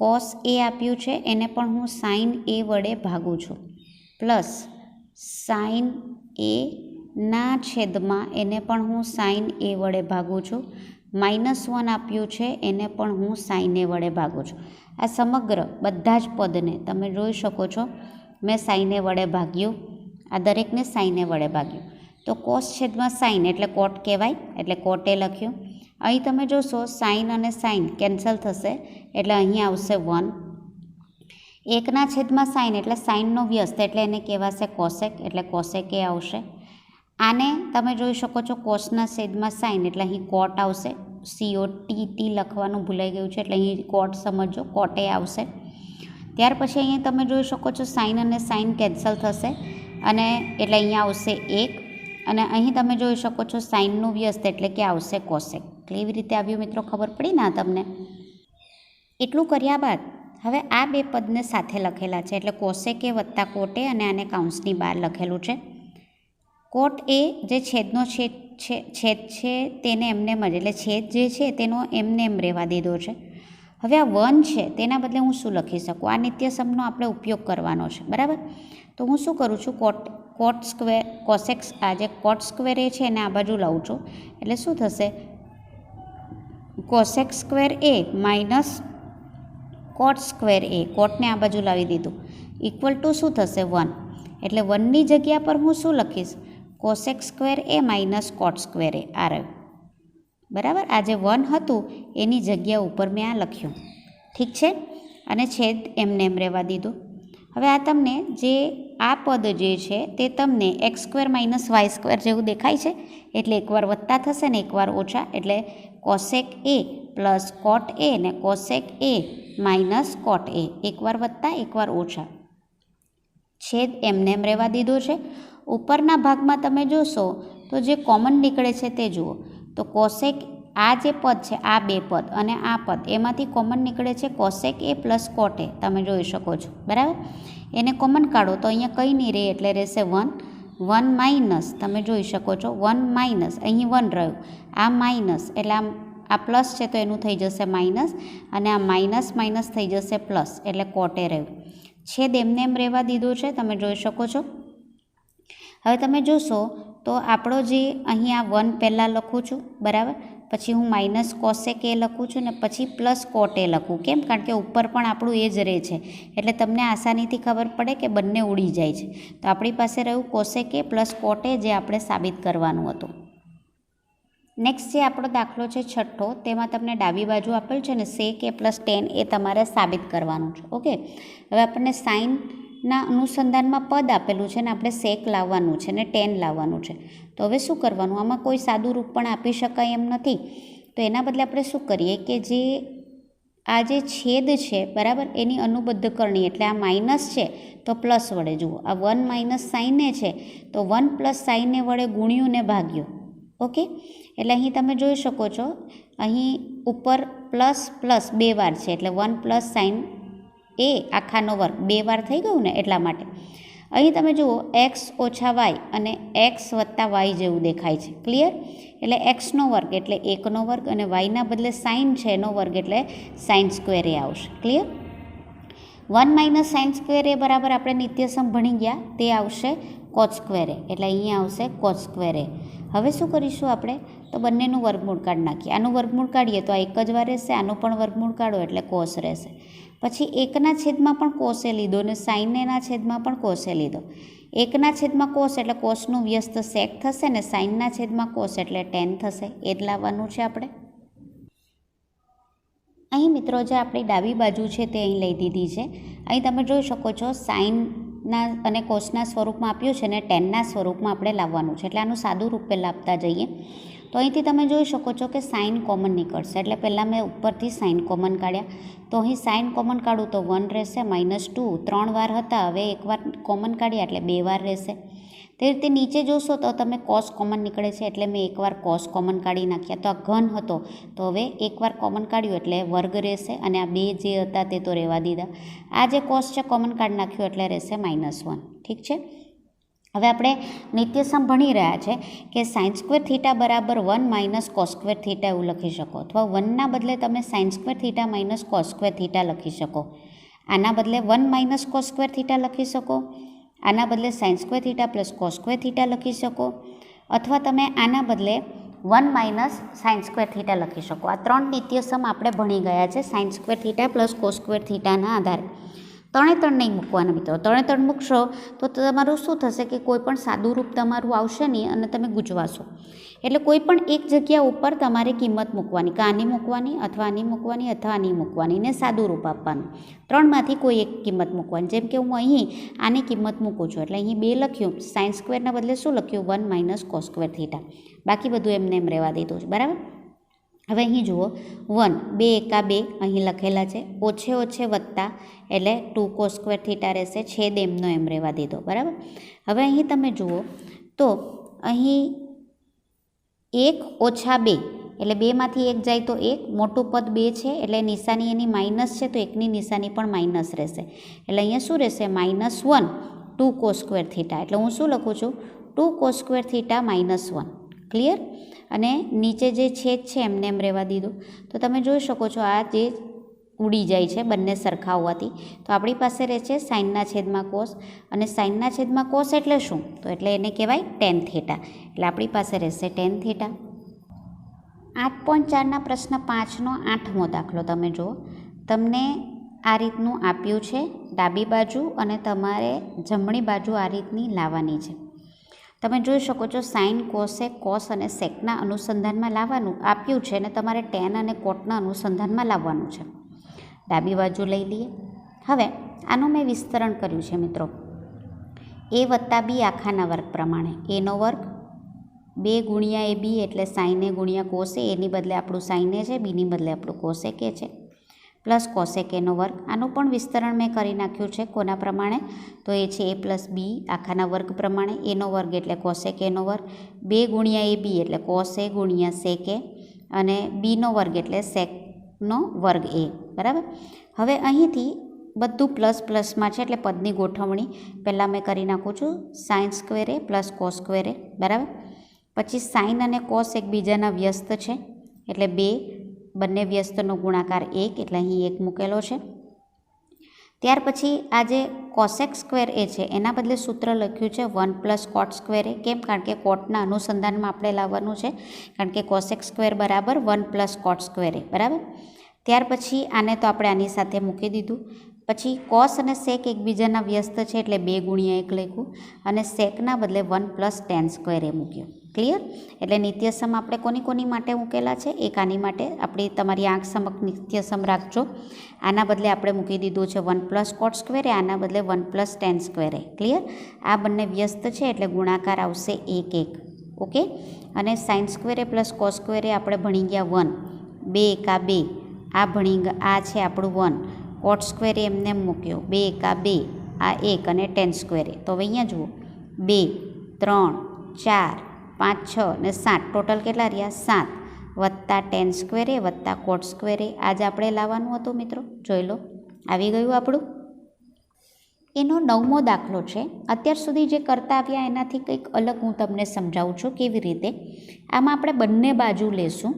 કોસ એ આપ્યું છે એને પણ હું સાઇન એ વડે ભાગું છું, પ્લસ સાઇન એ ના છેદમાં એને પણ હું સાઇન એ વડે ભાગું છું. -1 આપ્યું છે એને પણ હું સાઇન એ વડે ભાગું છું. આ સમગ્ર બધા જ પદને તમે જોઈ શકો છો, મેં સાઇન એ વડે ભાગ્યું, આ દરેકને સાઇન એ વડે ભાગ્યું. તો કોસ છેદમાં સાઇન એટલે કોટ કહેવાય, એટલે કોટે લખ્યું. અહીં તમે જોશો સાઇન અને સાઇન કેન્સલ થશે એટલે અહીં આવશે 1. 1ના છેદમાં સાઇન એટલે સાઇનનો વ્યસ્ત એટલે એને કહેવાશે કોસેક, એટલે કોસેક એ આવશે. આને તમે જોઈ શકો છો કોસના છેદમાં સાઇન એટલે અહીં કોટ આવશે. COTT લખવાનું ભૂલાઈ ગયું છે એટલે અહીં કોટ સમજો, કોટે આવશે. ત્યાર પછી અહીંયા તમે જોઈ શકો છો સાઇન અને સાઇન કેન્સલ થશે અને એટલે અહીંયા આવશે 1, અને અહીં તમે જોઈ શકો છો સાઇનનું વ્યસ્ત એટલે કે આવશે કોસેક. કેવી રીતે આવ્યું મિત્રો, ખબર પડી ના તમને? એટલું કર્યા બાદ હવે આ બે પદને સાથે લખેલા છે એટલે કોસેક એ વત્તા કોટે, અને આને કાઉન્સની બહાર લખેલું છે. કોટ એ જે છેદનો છેદ છે તેને એમને જ, એટલે છેદ જે છે તેનો એમને એમ રહેવા દીધો છે. હવે આ 1 છે તેના બદલે હું શું લખી શકું? આ નિત્યસમનો આપણે ઉપયોગ કરવાનો છે બરાબર. તો હું શું કરું છું, કોટ સ્ક્વેર કોસેક, આ જે કોટ સ્ક્વેર એ છે એને આ બાજુ લાવું છું એટલે શું થશે, કોસેક સ્ક્વેર એ માઇનસ કોટ સ્ક્વેર એ, કોટને આ બાજુ લાવી દીધું, ઇક્વલ ટુ શું થશે 1. એટલે 1ની જગ્યા પર હું શું લખીશ, કોસેક સ્ક્વેર એ માઇનસ કોટ સ્ક્વેર એ, આ રહ્યું બરાબર. આ જે 1 હતું એની જગ્યા ઉપર મેં આ લખ્યું, ઠીક છે, અને છેદ એમને એમ રહેવા દીધું. હવે આ તમને જે આ પદ જે છે તે તમને x² - y² જેવું દેખાય છે, એટલે એકવાર વત્તા થશે ને એકવાર ઓછા, એટલે કોસેક એ પ્લસ કોટ એ ને કોસેક એ માઇનસ કોટ એ, એકવાર વત્તા એકવાર ઓછા, છેદ એમને એમ રહેવા દીધો છે. ઉપરના ભાગમાં તમે જોશો તો જે કોમન નીકળે છે તે જુઓ, તો કોસેક આ જે પદ છે, આ બે પદ અને આ પદ, એમાંથી કોમન નીકળે છે કોસેક એ પ્લસ કોટ એ, તમે જોઈ શકો છો બરાબર. એને કોમન કાઢો તો અહીંયા કંઈ નહીં રહે એટલે રહેશે 1 માઇનસ, તમે જોઈ શકો છો 1 માઇનસ, અહીં 1 રહ્યું, આ માઇનસ એટલે આ પ્લસ છે તો એનું થઈ જશે માઇનસ, અને આ માઇનસ માઇનસ થઈ જશે પ્લસ, એટલે કોટે રહ્યું. છેદ એમને એમ રહેવા દીધો છે, તમે જોઈ શકો છો. હવે તમે જોશો તો આપણો જે અહીં આ 1 પહેલાં લખું છું બરાબર, પછી હું માઇનસ કોસેક એ લખું છું ને પછી પ્લસ કોટ એ લખું, કેમ? કારણ કે ઉપર પણ આપણું એ જ રહે છે, એટલે તમને આસાનીથી ખબર પડે કે બંને ઉડી જાય છે. તો આપણી પાસે રહ્યું કોસેક એ પ્લસ કોટ એ, જે આપણે સાબિત કરવાનું હતું. નેક્સ્ટ જે આપણો દાખલો છે છઠ્ઠો, તેમાં તમને ડાબી બાજુ આપેલ છે ને સેક એ પ્લસ ટેન એ તમારે સાબિત કરવાનું છે. ઓકે, હવે આપણને સાઇનના અનુસંધાનમાં પદ આપેલું છે ને આપણે સેક લાવવાનું છે ને ટેન લાવવાનું છે. તો હવે શું કરવાનું? આમાં કોઈ સાદું રૂપ પણ આપી શકાય એમ નથી, તો એના બદલે આપણે શું કરીએ કે જે આ જે છેદ છે બરાબર, એની અનુબદ્ધ કરણી, એટલે આ માઇનસ છે તો પ્લસ વડે, જુઓ આ 1 માઇનસ સાઇન એ છે તો 1 પ્લસ સાઇન એ વડે ગુણ્યું ને ભાગ્યું. ઓકે, એટલે અહીં તમે જોઈ શકો છો, અહીં ઉપર પ્લસ પ્લસ 2 વાર છે, એટલે 1 પ્લસ સાઇન એ આખાનો વર્ગ 2 વાર થઈ ગયું ને, એટલા માટે. અહીં તમે જુઓ એક્સ ઓછા વાય અને એક્સ વત્તા વાય જેવું દેખાય છે. ક્લિયર? એટલે એક્સનો વર્ગ એટલે 1નો વર્ગ અને વાયના બદલે સાઇન છે એનો વર્ગ એટલે સાઇન સ્ક્વેર એ આવશે. ક્લિયર? 1 માઇનસ સાઇન સ્ક્વેર એ બરાબર આપણે નિત્યસમ ભણી ગયા તે આવશે કોસ સ્ક્વેર એ, એટલે અહીંયા આવશે કોસ સ્ક્વેર એ. હવે શું કરીશું આપણે? તો બંનેનું વર્ગમૂળ કાઢી નાખીએ. આનું વર્ગમૂળ કાઢીએ તો આ એક જ વાર રહેશે, આનું પણ વર્ગમૂળ કાઢો એટલે કોસ રહેશે. પછી 1ના છેદમાં પણ કોસે લીધો અને સાઇનના છેદમાં પણ કોસે લીધો. 1ના છેદમાં કોસ એટલે કોસનું વ્યસ્ત સેક થશે ને સાઇનના છેદમાં કોસ એટલે ટેન થશે. એ જ લાવવાનું છે આપણે. અહીં મિત્રો જે આપણી ડાબી બાજુ છે તે અહીં લઈ દીધી છે. અહીં તમે જોઈ શકો છો સાઇનના અને કોસના સ્વરૂપમાં આપ્યું છે ને ટેનના સ્વરૂપમાં આપણે લાવવાનું છે. એટલે આનું સાદું રૂપ પહેલાં આપતા જઈએ તો અહીંથી તમે જોઈ શકો છો કે સાઇન કોમન નીકળશે. એટલે પહેલાં મેં ઉપરથી સાઇન કોમન કાઢ્યા તો અહીં સાઇન કોમન કાઢું તો 1 રહેશે, -2 3 વાર હતા, હવે એક વાર કોમન કાઢ્યા એટલે 2 વાર રહેશે. તે રીતે નીચે જોશો તો તમે કોસ કોમન નીકળે છે એટલે મેં એકવાર કોસ કોમન કાઢી નાખ્યા. તો આ ઘન હતો તો હવે એકવાર કોમન કાઢ્યું એટલે વર્ગ રહેશે અને આ 2 જે હતા તે તો રહેવા દીધા. આ જે કોસ છે કોમન કાઢી નાખ્યું એટલે રહેશે -1. ઠીક છે? હવે આપણે નિત્યસમ ભણી રહ્યા છે કે સાઇન સ્ક્વેર થીટા બરાબર 1 માઇનસ કોસ સ્ક્વેર થીટા એવું લખી શકો, અથવા 1ના બદલે તમે sign square theta minus cos square theta લખી શકો. આના બદલે 1 માઇનસ કોસ સ્ક્વેર થીટા લખી શકો, આના બદલે sign square theta plus cos square theta લખી શકો, અથવા તમે આના બદલે 1 માઇનસ સાઇન સ્ક્વેર થીટા લખી શકો. આ 3 નિત્યસમ આપણે ભણી ગયા છે sine square theta plus cos square થીટાના આધારે. 3 નહીં મૂકવાના મિત્રો. 3 મૂકશો તો તમારું શું થશે કે કોઈ પણ સાદું રૂપ તમારું આવશે નહીં અને તમે ગૂંચવાશો. એટલે કોઈ પણ એક જગ્યા ઉપર તમારે કિંમત મૂકવાની, કે આની મૂકવાની અથવા આની મૂકવાની અથવા આની મૂકવાની ને સાદું રૂપ આપવાનું. 3માંથી કોઈ એક કિંમત મૂકવાની. જેમ કે હું અહીં આની કિંમત મૂકું છું એટલે અહીં 2 લખ્યું, સાઇન સ્ક્વેરના બદલે શું લખ્યું? 1 માઇનસ કોસ સ્ક્વેર થીટા. બાકી બધું એમને એમ રહેવા દીધું છે. બરાબર? હવે અહીં જુઓ 1 2 એકા 2 અહીં લખેલા છે, ઓછે ઓછે વત્તા એટલે 2 કોસ સ્ક્વેર થીટા રહેશે, છેદ એમનો એમ રહેવા દીધો. બરાબર? હવે અહીં તમે જુઓ તો અહીં 1 ઓછા 2 એટલે 2માંથી 1 જાય તો 1, મોટું પદ 2 છે એટલે નિશાની એની માઇનસ છે તો એકની નિશાની પણ માઇનસ રહેશે. એટલે અહીંયા શું રહેશે? -1 2 કોસ સ્ક્વેર થીટા. એટલે હું શું લખું છું? 2 કોસ સ્ક્વેર થીટા -1. ક્લિયર? અને નીચે જે છેદ છે એમને એમ રહેવા દીધું. તો તમે જોઈ શકો છો આ જે ઉડી જાય છે બંને સરખા હોવાથી. તો આપણી પાસે રહે છે સાઇનના છેદમાં કોસ, અને સાઇનના છેદમાં કોસ એટલે શું? તો એટલે એને કહેવાય ટેન થીટા. એટલે આપણી પાસે રહેશે ટેન થીટા. 8.4ના પ્રશ્ન 5નો 8મો દાખલો તમે જુઓ. તમને આ રીતનું આપ્યું છે ડાબી બાજુ અને તમારે જમણી બાજુ આ રીતની લાવવાની છે. તમે જોઈ શકો છો સાઇન, કોસેક, કોસ અને સેકના અનુસંધાનમાં લાવવાનું આપ્યું છે અને તમારે ટેન અને કોટના અનુસંધાનમાં લાવવાનું છે. ડાબી બાજુ લઈ લઈએ. હવે આનું મેં વિસ્તરણ કર્યું છે મિત્રો. a વત્તા b આખાના વર્ગ પ્રમાણે. એનો વર્ગ 2 ગુણ્યા ab એટલે સાઇન એ ગુણ્યા કોસ એ, એની બદલે આપણું સાઇન એ છે, બીની બદલે આપણું કોસેક એ છે, પ્લસ કોસેક એનો વર્ગ. આનું પણ વિસ્તરણ મેં કરી નાખ્યું છે. કોના પ્રમાણે? તો એ છે a પ્લસ બી આખાના વર્ગ પ્રમાણે. એનો વર્ગ એટલે કોસેક એનો વર્ગ, 2 ગુણ્યા એ બી એટલે કોસ એ ગુણ્યા સેક એ, અને બીનો વર્ગ એટલે સેકનો વર્ગ એ. બરાબર? હવે અહીંથી બધું પ્લસ પ્લસમાં છે એટલે પદની ગોઠવણી પહેલાં મેં કરી નાખું છું. સાઇન સ્ક્વેર એ પ્લસ કોસ સ્ક્વેર એ. બરાબર? પછી સાઇન અને કોસ એકબીજાના વ્યસ્ત છે એટલે 2, બંને વ્યસ્તનો ગુણાકાર 1 એટલે અહીં 1 મૂકેલો છે. ત્યાર પછી આ જે કોસેક સ્ક્વેર એ છે એના બદલે સૂત્ર લખ્યું છે 1 પ્લસ કોટ સ્ક્વેર એ. કેમ? કારણ કે કોટના અનુસંધાનમાં આપણે લાવવાનું છે, કારણ કે કોસેક સ્ક્વેર બરાબર 1 પ્લસ કોટ સ્ક્વેર એ. બરાબર? ત્યાર પછી આને તો આપણે આની સાથે મૂકી દીધું. પછી કોસ અને સેક એકબીજાના વ્યસ્ત છે એટલે 2 ગુણ્યા 1 લખ્યું, અને સેકના બદલે 1 પ્લસ ટેન સ્ક્વેર એ મૂક્યું. ક્લિયર? એટલે નિત્યસમ આપણે કોની માટે મૂકેલા છે? એક આની માટે આપણી તમારી આંખ સમક્ષ નિત્યસમ રાખજો. આના બદલે આપણે મૂકી દીધું છે 1 પ્લસ કોટ સ્ક્વેર એ, આના બદલે 1 પ્લસ ટેન સ્ક્વેર એ. ક્લિયર? આ બંને વ્યસ્ત છે એટલે ગુણાકાર આવશે 1 1. ઓકે? અને સાઇન સ્ક્વેર એ પ્લસ કોસ સ્ક્વેર એ આપણે ભણી ગયા 1, 2 એકા 2 આ ભણી આ છે આપણું 1. કોટ સ્ક્વેર એ એમને મૂક્યો 2 એકા 2 આ 1 અને ટેન સ્ક્વેર એ. તો હવે અહીંયા જુઓ 2 3 4 5 6 અને 7 ટોટલ કેટલા રહ્યા? 7 વત્તા ટેન સ્ક્વેર એ વત્તા કોટ સ્ક્વેર એ. આજે આપણે લાવવાનું હતું મિત્રો. જોઈ લો, આવી ગયું આપણું. એનો 9મો દાખલો છે. અત્યાર સુધી જે કરતા આવ્યા એનાથી કંઈક અલગ હું તમને સમજાવું છું કેવી રીતે. આમાં આપણે બંને બાજુ લેશું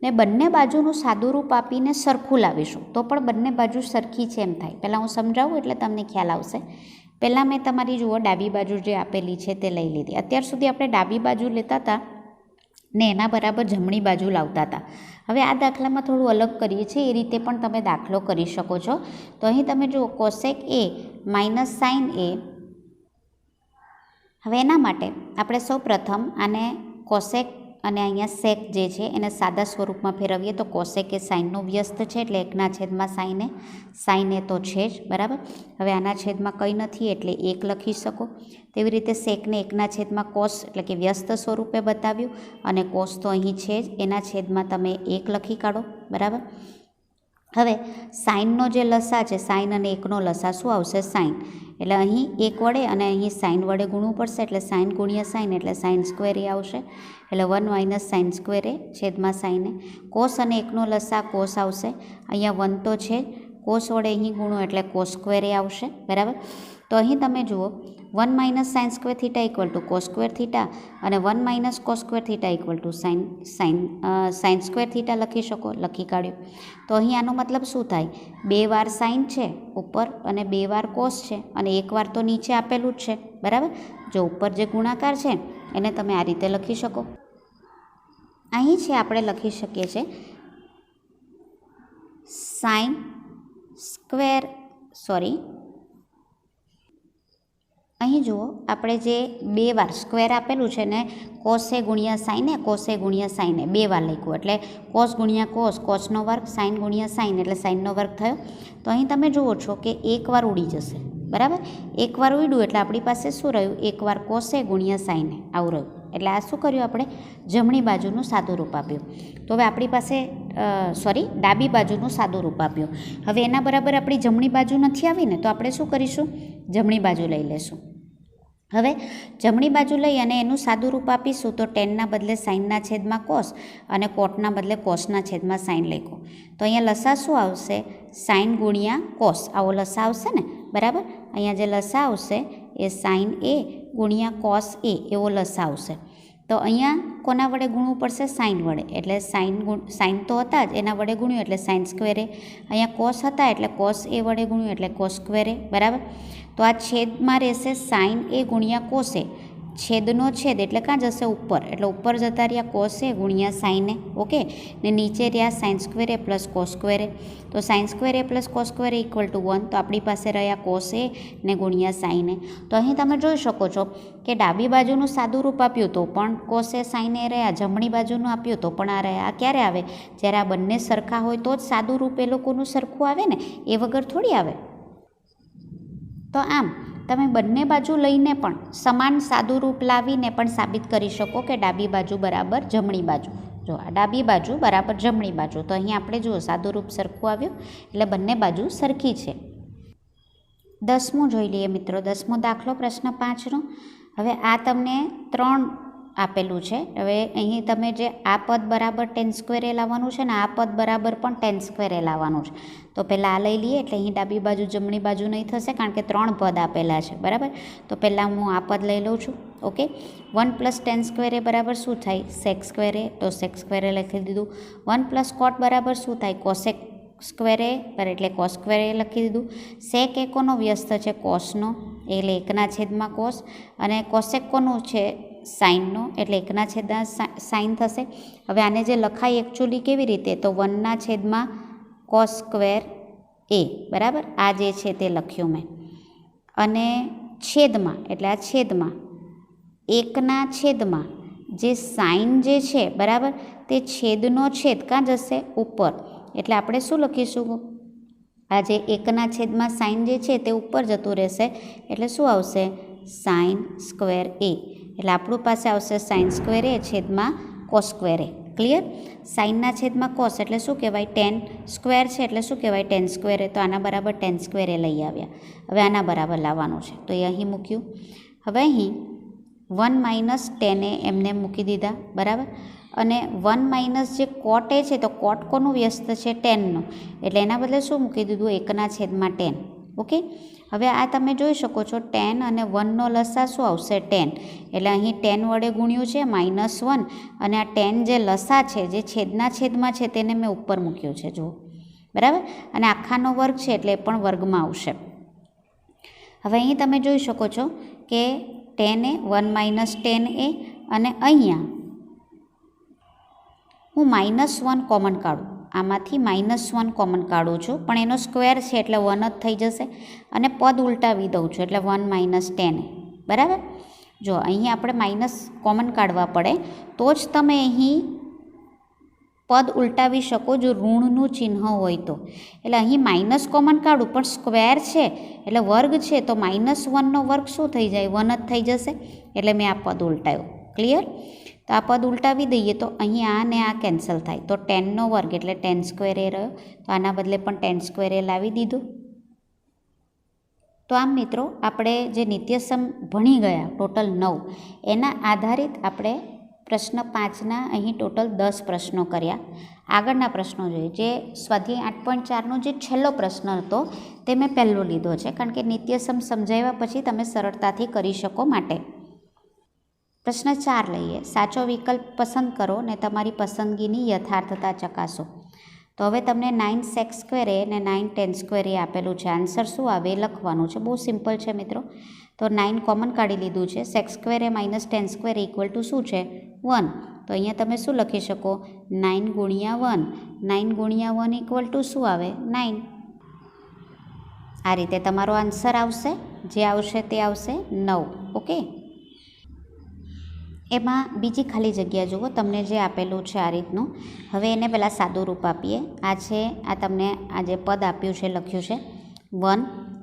ને બંને બાજુનું સાદુરૂપ આપીને સરખું લાવીશું તો પણ બંને બાજુ સરખી છે એમ થાય. પહેલાં હું સમજાવું એટલે તમને ખ્યાલ આવશે. પહેલાં મેં તમારી જુઓ ડાબી બાજુ જે આપેલી છે તે લઈ લીધી. અત્યાર સુધી આપણે ડાબી બાજુ લેતા હતા ને એના બરાબર જમણી બાજુ લાવતા હતા. હવે આ દાખલામાં થોડું અલગ કરીએ છીએ. એ રીતે પણ તમે દાખલો કરી શકો છો. તો અહીં તમે જુઓ કોસેક એ માઇનસ સાઇન એ. હવે એના માટે આપણે સૌ પ્રથમ આને કોસેક અને અહીંયા સેક જે છે એને સાદા સ્વરૂપમાં ફેરવીએ તો કોસેક એ સાઇનનો વ્યસ્ત છે એટલે 1/. સાઇન એ તો છે જ, બરાબર. હવે આના છેદમાં કંઈ નથી એટલે 1 લખી શકો. તેવી રીતે સેકને 1/. કોસ એટલે કે વ્યસ્ત સ્વરૂપે બતાવ્યું અને કોસ તો અહીં છે જ, એના છેદમાં તમે 1 લખી કાઢો, બરાબર. હવે સાઇનનો જે લસા છે, સાઇન અને 1નો લસા શું આવશે? સાઇન. એટલે અહીં 1 વડે અને અહીં સાઇન વડે ગુણવું પડશે એટલે સાઇન ગુણ્યા સાઇન એટલે સાઇન સ્ક્વેર એ આવશે. એટલે 1 - સાઇન સ્ક્વેર એ છેદમાં સાઇન એ. કોસ અને 1નો લસા કોસ આવશે. અહીંયા 1 તો છે, કોસ વડે અહીં ગુણો એટલે કોસ સ્ક્વેર એ આવશે, બરાબર. તો અહીં તમે જુઓ 1 - sign square theta equal to cos square theta અને 1 - cos square theta equal two sign square theta લખી શકો, લખી કાઢ્યું. તો અહીં આનો મતલબ શું થાય? 2 વાર સાઇન છે ઉપર અને 2 વાર કોસ છે અને 1 વાર તો નીચે આપેલું જ છે, બરાબર. જો ઉપર જે ગુણાકાર છે એને તમે આ રીતે લખી શકો. અહીં છે આપણે લખી શકીએ છીએ સાઇન સ્ક્વેર અહીં જુઓ આપણે જે 2 વાર સ્ક્વેર આપેલું છે ને કોસે ગુણ્યા સાઇને, કોસે ગુણ્યા સાઇને 2 વાર લખ્યું એટલે કોસ ગુણ્યા કોસ, કોસનો વર્ગ, સાઇન ગુણ્યા સાઇન એટલે સાઇનનો વર્ગ થયો. તો અહીં તમે જુઓ છો કે 1 વાર ઉડી જશે, બરાબર. 1 વાર ઉડ્યું એટલે આપણી પાસે શું રહ્યું? 1 વાર કોસે ગુણ્યા સાઇને આવું રહ્યું. એટલે આ શું કર્યું આપણે? જમણી બાજુનું સાદું રૂપ આપ્યું. તો હવે આપણી પાસે ડાબી બાજુનું સાદું રૂપ આપ્યું. હવે એના બરાબર આપણી જમણી બાજુ નથી આવી ને તો આપણે શું કરીશું? જમણી બાજુ લઈ લેશું. હવે જમણી બાજુ લઈ અને એનું સાદું રૂપ આપીશું તો ટેનના બદલે સાઇનના છેદમાં કોસ અને કોટના બદલે કોસના છેદમાં સાઇન લખો. તો અહીંયા લસા શું આવશે? સાઇન ગુણ્યા કોસ આવો લસા આવશે ને, બરાબર. અહીંયા જે લસા આવશે એ સાઇન એ ગુણ્યા કોસ એ એવો લસા આવશે. તો અહીંયા કોના વડે ગુણવું પડશે? સાઇન વડે. એટલે સાઇન તો હતા જ એના વડે ગુણ્યું એટલે સાઇન સ્ક્વેર એ. અહીંયા કોસ હતા એટલે કોસ એ વડે ગુણ્યું એટલે કોસ સ્ક્વેર એ, બરાબર. તો આ છેદમાં રહેશે સાઇન એ ગુણ્યા કોસ એ. છેદનો છેદ એટલે ક્યાં જશે? ઉપર. એટલે ઉપર જતા રહ્યા કોસ એ ગુણ્યા સાઇન એ, ઓકે. ને નીચે રહ્યા સાઇન સ્ક્વેર એ પ્લસ કોસ સ્ક્વેર એ. તો sine square A plus cos square A equal to 1. તો આપણી પાસે રહ્યા કોસ એ ને ગુણ્યા સાઇન એ. તો અહીં તમે જોઈ શકો છો કે ડાબી બાજુનું સાદું રૂપ આપ્યું તો પણ કોસ એ સાઇન એ રહ્યા, જમણી બાજુનું આપ્યું તો પણ આ રહ્યા. આ ક્યારે આવે? જ્યારે આ બંને સરખા હોય તો જ સાદું રૂપ એ લોકોનું સરખું આવે ને, એ વગર થોડી આવે. તો આમ તમે બંને બાજુ લઈને પણ સમાન સાદું રૂપ લાવીને પણ સાબિત કરી શકો કે ડાબી બાજુ બરાબર જમણી બાજુ. જો આ ડાબી બાજુ બરાબર જમણી બાજુ. તો અહીં આપણે જુઓ સાદું રૂપ સરખું આવ્યું એટલે બંને બાજુ સરખી છે. 10મું જોઈ લઈએ મિત્રો. 10મો દાખલો પ્રશ્ન 5નો. હવે આ તમને 3 આપેલું છે. હવે અહીં તમે જે આ પદ બરાબર tan સ્ક્વેર એ લાવવાનું છે ને આ પદ બરાબર પણ tan સ્ક્વેર એ લાવવાનું છે. તો પહેલાં આ લઈ લઈએ એટલે અહીં ડાબી બાજુ જમણી બાજુ નહીં થશે કારણ કે 3 પદ આપેલા છે, બરાબર. તો પહેલાં હું આ પદ લઈ લઉં છું, ઓકે. 1 + tan સ્ક્વેર એ બરાબર શું થાય? સેક સ્ક્વેર એ. તો સેક સ્ક્વેર એ લખી દીધું. 1 + કોટ બરાબર શું થાય? કોસેક સ્ક્વેર એ એટલે કોસ સ્ક્વેર એ લખી દીધું. સેક એ કોનો વ્યસ્ત છે? કોસનો એટલે 1/. કોસ અને કોસેક કોનું છે? સાઇનનો એટલે 1/. સાઇન થશે. હવે આને જે લખાય એકચ્યુઅલી કેવી રીતે? તો 1/. કોસ સ્ક્વેર એ, બરાબર. આ જે છે તે લખ્યું મેં. અને છેદમાં એટલે આ છેદમાં 1/. જે સાઇન જે છે, બરાબર, તે છેદનો છેદ ક્યાં જશે? ઉપર. એટલે આપણે શું લખીશું? આ જે 1/. સાઇન જે છે તે ઉપર જતું રહેશે એટલે શું આવશે? સાઇન સ્ક્વેર એ. એટલે આપણું પાસે આવશે સાઇન સ્ક્વેર એ છેદમાં કોસ સ્ક્વેર એ. ક્લિયર? સાઇનના છેદમાં કોસ એટલે શું કહેવાય? tan સ્ક્વેર છે એટલે શું કહેવાય? tan સ્ક્વેર એ. તો આના બરાબર tan સ્ક્વેર એ લઈ આવ્યા. હવે આના બરાબર લાવવાનું છે તો એ અહીં મૂક્યું. હવે અહીં 1 - tan એ એમને મૂકી દીધા, બરાબર. અને 1 - જે કોટ એ છે તો કોટ કોનું વ્યસ્ત છે? ટેનનું. એટલે એના બદલે શું મૂકી દીધું? 1/. tan. ઓકે, હવે આ તમે જોઈ શકો છો 10 અને 1નો લસા શું આવશે 10, એટલે અહીં 10 વડે ગુણ્યું છે -1, અને આ 10 જે લસા છે જે છેદના છેદમાં છે તેને મેં ઉપર મૂક્યું છે જુઓ, બરાબર, અને આખાનો વર્ગ છે એટલે એ પણ વર્ગમાં આવશે. હવે અહીં તમે જોઈ શકો છો કે 10a 1 - 10a, અને અહીંયા હું -1 કોમન કાઢું, આમાંથી -1 કોમન કાઢું છું, પણ એનો સ્ક્વેર છે એટલે 1 જ થઈ જશે, અને પદ ઉલટાવી દઉં છું એટલે 1 - 10a, બરાબર. જો અહીં આપણે માઇનસ કોમન કાઢવા પડે તો જ તમે અહીં પદ ઉલટાવી શકો જો ઋણનું ચિહ્ન હોય તો. એટલે અહીં માઇનસ કોમન કાઢું પણ સ્ક્વેર છે એટલે વર્ગ છે તો -1નો વર્ગ શું થઈ જાય 1 જ થઈ જશે, એટલે મેં આ પદ ઉલટાવ્યું. ક્લિયર? તો આ પદ ઉલટાવી દઈએ તો અહીં આ ને આ કેન્સલ થાય, તો 10નો વર્ગ એટલે 10² એ રહ્યો, તો આના બદલે પણ 10² એ લાવી દીધું. તો આમ મિત્રો આપણે જે નિત્યસમ ભણી ગયા ટોટલ 9, એના આધારિત આપણે પ્રશ્ન 5ના અહીં ટોટલ 10 પ્રશ્નો કર્યા. આગળના પ્રશ્નો જોઈએ, જે સ્વાધ્યાય 8.4નો જે છેલ્લો પ્રશ્ન હતો તે મેં પહેલો લીધો છે, કારણ કે નિત્યસમ સમજાવ્યા પછી તમે સરળતાથી કરી શકો માટે. પ્રશ્ન 4 લઈએ. સાચો વિકલ્પ પસંદ કરો ને તમારી પસંદગીની યથાર્થતા ચકાસો. તો હવે તમને 9sec² અને 9tan² આપેલું છે. આન્સર શું આવે એ લખવાનું છે. બહુ સિમ્પલ છે મિત્રો. તો 9 કોમન કાઢી લીધું છે. sec² -tan² ઇક્વલ ટુ શું છે 1. તો અહીંયા તમે શું લખી શકો 9 × 1, 9 × 1 ઇક્વલ ટુ શું આવે 9. આ રીતે તમારો આન્સર આવશે, જે આવશે તે આવશે 9. ઓકે, એમાં બીજી ખાલી જગ્યા જુઓ, તમને જે આપેલું છે આ રીતનું. હવે એને પહેલાં સાદું રૂપ આપીએ. આ છે, આ તમને આ જે પદ આપ્યું છે લખ્યું છે 1,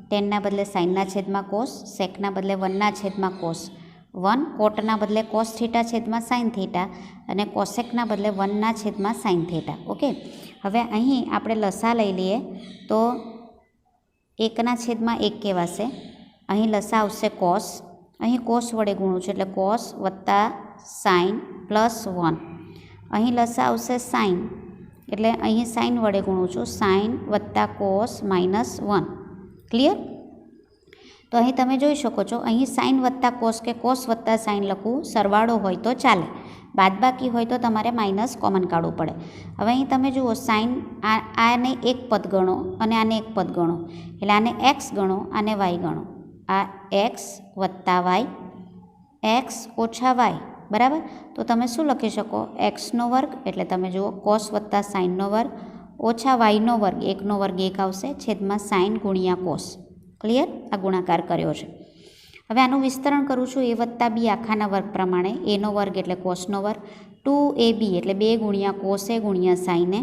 ટેનના બદલે સાઇનના છેદમાં કોસ, સેકના બદલે 1ના છેદમાં કોસ, 1 કોટના બદલે કોસ થીટા છેદમાં સાઇન થીટા, અને કોસેકના બદલે 1ના છેદમાં સાઇન થીટા. ઓકે, હવે અહીં આપણે લસા લઈ લઈએ તો 1ના છેદમાં 1 કહેવાશે. અહીં લસા આવશે કોસ, અહીં કોસ વડે ગુણું છું એટલે કોસ વત્તા સાઇન પ્લસ 1. અહીં લસા આવશે સાઇન એટલે અહીં સાઇન વડે ગુણું છું, સાઇન વત્તા કોસ -1. ક્લિયર? તો અહીં તમે જોઈ શકો છો, અહીં સાઇન વત્તા કોસ કે કોસ વત્તા સાઇન લખવું, સરવાળો હોય તો ચાલે, બાદબાકી હોય તો તમારે માઇનસ કોમન કાઢવું પડે. હવે અહીં તમે જુઓ સાઇન, આને એક પદ ગણો અને આને એક પદ ગણો, એટલે આને x ગણો, આને y ગણો. આ x વત્તા y, x ઓછા y, બરાબર. તો તમે શું લખી શકો xનો વર્ગ, એટલે તમે જુઓ કોસ વત્તા સાઇનનો વર્ગ ઓછા yનો વર્ગ, 1નો વર્ગ 1 આવશે, છેદમાં સાઇન ગુણ્યા કોસ. ક્લિયર? આ ગુણાકાર કર્યો છે. હવે આનું વિસ્તરણ કરું છું a વત્તા b આખાના વર્ગ પ્રમાણે. એનો વર્ગ એટલે કોસનો વર્ગ, 2ab એટલે 2 ગુણ્યા કોસ એ ગુણ્યા સાઇન એ,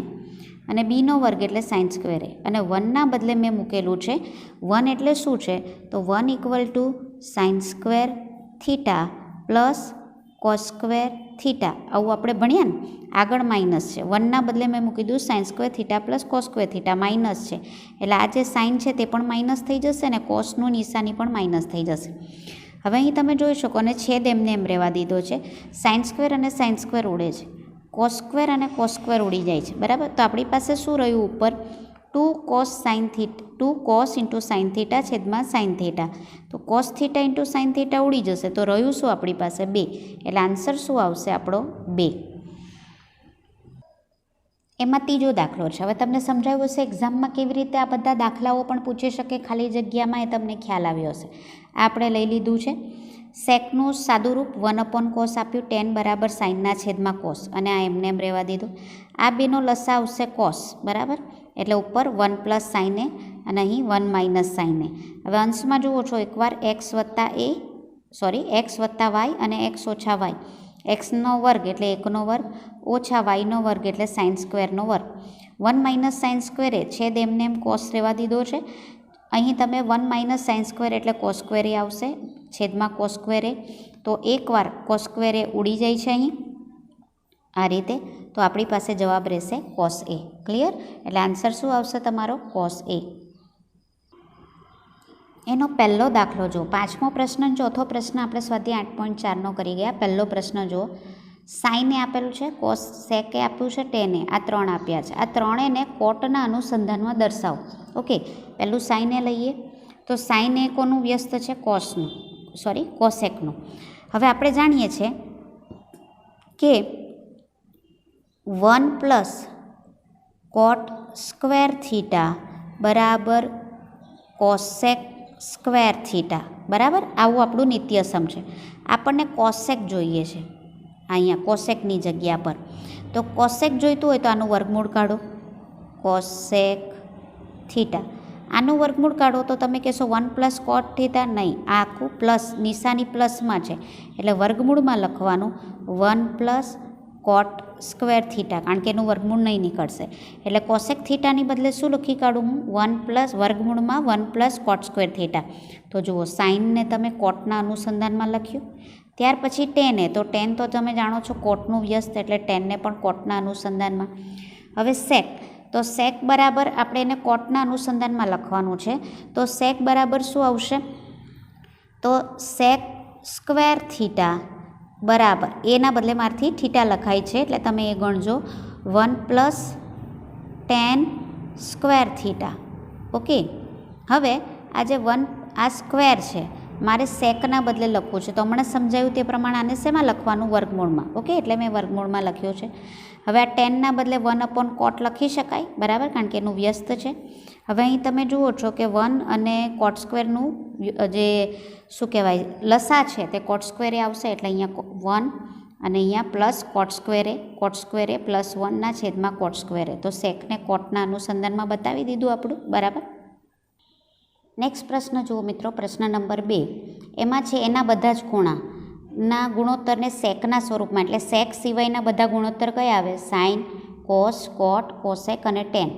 અને બીનો વર્ગ એટલે sin², અને 1ના બદલે મેં મૂકેલું છે 1 એટલે શું છે તો 1 equal two sin² theta plus cos² theta. આવું આપણે ભણ્યા ને, આગળ માઇનસ છે, 1ના બદલે મેં મૂકી દીધું sin² theta plus cos² theta, minus છે એટલે આ જે સાઇન છે તે પણ માઇનસ થઈ જશે અને કોસનું નિશાની પણ માઇનસ થઈ જશે. હવે અહીં તમે જોઈ શકો, અને છેદ એમને એમ રહેવા દીધો છે, sin² અને sin² ઉડે છે, cos² અને cos² ઉડી જાય છે, બરાબર. તો આપણી પાસે શું રહ્યું ઉપર 2 cos ઇન્ટુ સાઇન થીટા છેદમાં સાઇન થીટા. તો cos theta into sine theta ઉડી જશે, તો રહ્યું શું આપણી પાસે 2, એટલે આન્સર શું આવશે આપણો 2. એમાં ત્રીજો દાખલો છે. હવે તમને સમજાવ્યું હશે એક્ઝામમાં કેવી રીતે આ બધા દાખલાઓ પણ પૂછી શકે ખાલી જગ્યામાં, એ તમને ખ્યાલ આવ્યો હશે. આ આપણે લઈ લીધું છે સેકનું સાદું રૂપ 1/cos આપ્યું, tan બરાબર સાઇનના છેદમાં કોસ, અને આ એમને એમ રહેવા દીધું. આ બેનો લસા આવશે કોસ, બરાબર, એટલે ઉપર 1 + sin a અને અહીં 1 - sin a. હવે અંશમાં જુઓ છો એકવાર x વત્તા y અને x ઓછા y, xનો વર્ગ એટલે 1નો વર્ગ ઓછા yનો વર્ગ એટલે sin²નો વર્ગ, 1 - sin² એ છેદ એમને એમ કોસ રહેવા દીધો છે. અહીં તમે 1 - sin² એટલે cos² આવશે, છેદમાં cos². તો એકવાર cos² ઉડી જાય છે અહીં આ રીતે, તો આપણી પાસે જવાબ રહેશે cos a. ક્લિયર? એટલે આન્સર શું આવશે તમારો cos a. એનો પહેલો દાખલો જો, પાંચમો પ્રશ્ન, ચોથો પ્રશ્ન આપણે સ્વાધ્યાય 8.4નો કરી ગયા. પહેલો પ્રશ્ન જો, સાઇન એ આપેલું છે, કોસ સેક એ આપ્યું છે, ટેન એ, આ 3 આપ્યા છે. આ ત્રણેયને કોટના અનુસંધાનમાં દર્શાવો. ઓકે, પહેલું સાઇન એ લઈએ તો સાઇન એ કોનું વ્યસ્ત છે? કોસનું, કોસેકનું. હવે આપણે જાણીએ છીએ કે 1 પ્લસ કોટ સ્ક્વેર થીટા બરાબર કોસેક સ્ક્વેર થીટા, બરાબર. આવું આપણું નિત્યસમ છે. આપણને કોસેક જોઈએ છે અહીંયા કોસેકની જગ્યા પર. તો કોસેક જોઈતું હોય તો આનું વર્ગમૂળ કાઢો, કોસેક થીટા. આનું વર્ગમૂળ કાઢો તો તમે કહેશો 1 પ્લસ કોટ થીટા, નહીં, આ આખું પ્લસ, નિશાની પ્લસમાં છે એટલે વર્ગમૂળમાં લખવાનું 1 પ્લસ કોટ સ્ક્વેર થીટા, કારણ કે એનું વર્ગમૂળ નહીં નીકળશે. એટલે કોસેક થીટાની બદલે શું લખી કાઢું હું? 1 પ્લસ વર્ગમૂળમાં 1 પ્લસ કોટ સ્ક્વેર થીટા. તો જુઓ, સાઇનને તમે કોટના અનુસંધાનમાં લખ્યું. ત્યાર પછી ટેન એ, તો ટેન તો તમે જાણો છો કોટનું વ્યસ્ત, એટલે ટેનને પણ કોટના અનુસંધાનમાં. હવે સેક, તો સેક બરાબર આપણે એને કોટના અનુસંધાનમાં લખવાનું છે. તો સેક બરાબર શું આવશે? તો સેક સ્ક્વેર થીટા બરાબર, એના બદલે મારથી થીટા લખાય છે એટલે તમે એ ગણજો, 1 plus ten square theta. Okay. હવે આ જે આ સ્ક્વેર છે, મારે સેકના બદલે લખવું છે, તો હમણાં સમજાયું તે પ્રમાણે આને શેમાં લખવાનું? વર્ગમૂળમાં. ઓકે, એટલે મેં વર્ગમૂળમાં લખ્યું છે. હવે આ ટેનના બદલે 1 અપોન કોટ લખી શકાય, બરાબર, કારણ કે એનું વ્યસ્ત છે. હવે અહીં તમે જુઓ છો કે 1 અને કોટ સ્ક્વેરનું જે શું કહેવાય લસા છે તે કોટ સ્ક્વેરે આવશે, એટલે અહીંયા 1 અને અહીંયા પ્લસ કોટ સ્ક્વેરે પ્લસ 1 છેદમાં કોટ સ્ક્વેરે. તો સેકને કોટના અનુસંધાનમાં બતાવી દીધું આપણું, બરાબર. નેક્સ્ટ પ્રશ્ન જુઓ મિત્રો, પ્રશ્ન નંબર 2. એમાં છે એના બધા જ ખૂણાના ગુણોત્તરને સેકના સ્વરૂપમાં, એટલે સેક સિવાયના બધા ગુણોત્તર કયા આવે? સાઇન, કોસ, કોટ, કોસેક અને ટેન.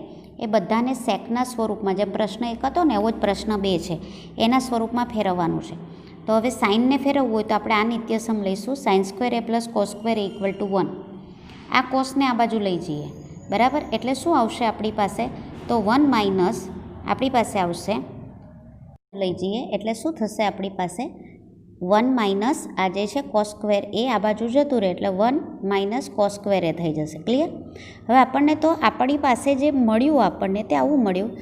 એ બધાને સેકના સ્વરૂપમાં, જેમ પ્રશ્ન 1 હતો ને એવો જ પ્રશ્ન 2 છે, એના સ્વરૂપમાં ફેરવવાનું છે. તો હવે સાઇનને ફેરવવું હોય તો આપણે આ નિત્યસમ લઈશું, sine square A plus cos square A equal to 1. આ કોસને આ બાજુ લઈ જઈએ, બરાબર. એટલે શું આવશે આપણી પાસે? તો 1 માઇનસ આપણી પાસે આવશે, લઈ જઈએ એટલે શું થશે આપણી પાસે? 1 માઇનસ આ જે છે કોસ સ્ક્વેર એ આ બાજુ જતું રહે એટલે 1 માઇનસ કોસ સ્ક્વેર એ થઈ જશે. ક્લિયર? હવે આપણને તો આપણી પાસે જે મળ્યું આપણને તે આવું મળ્યું,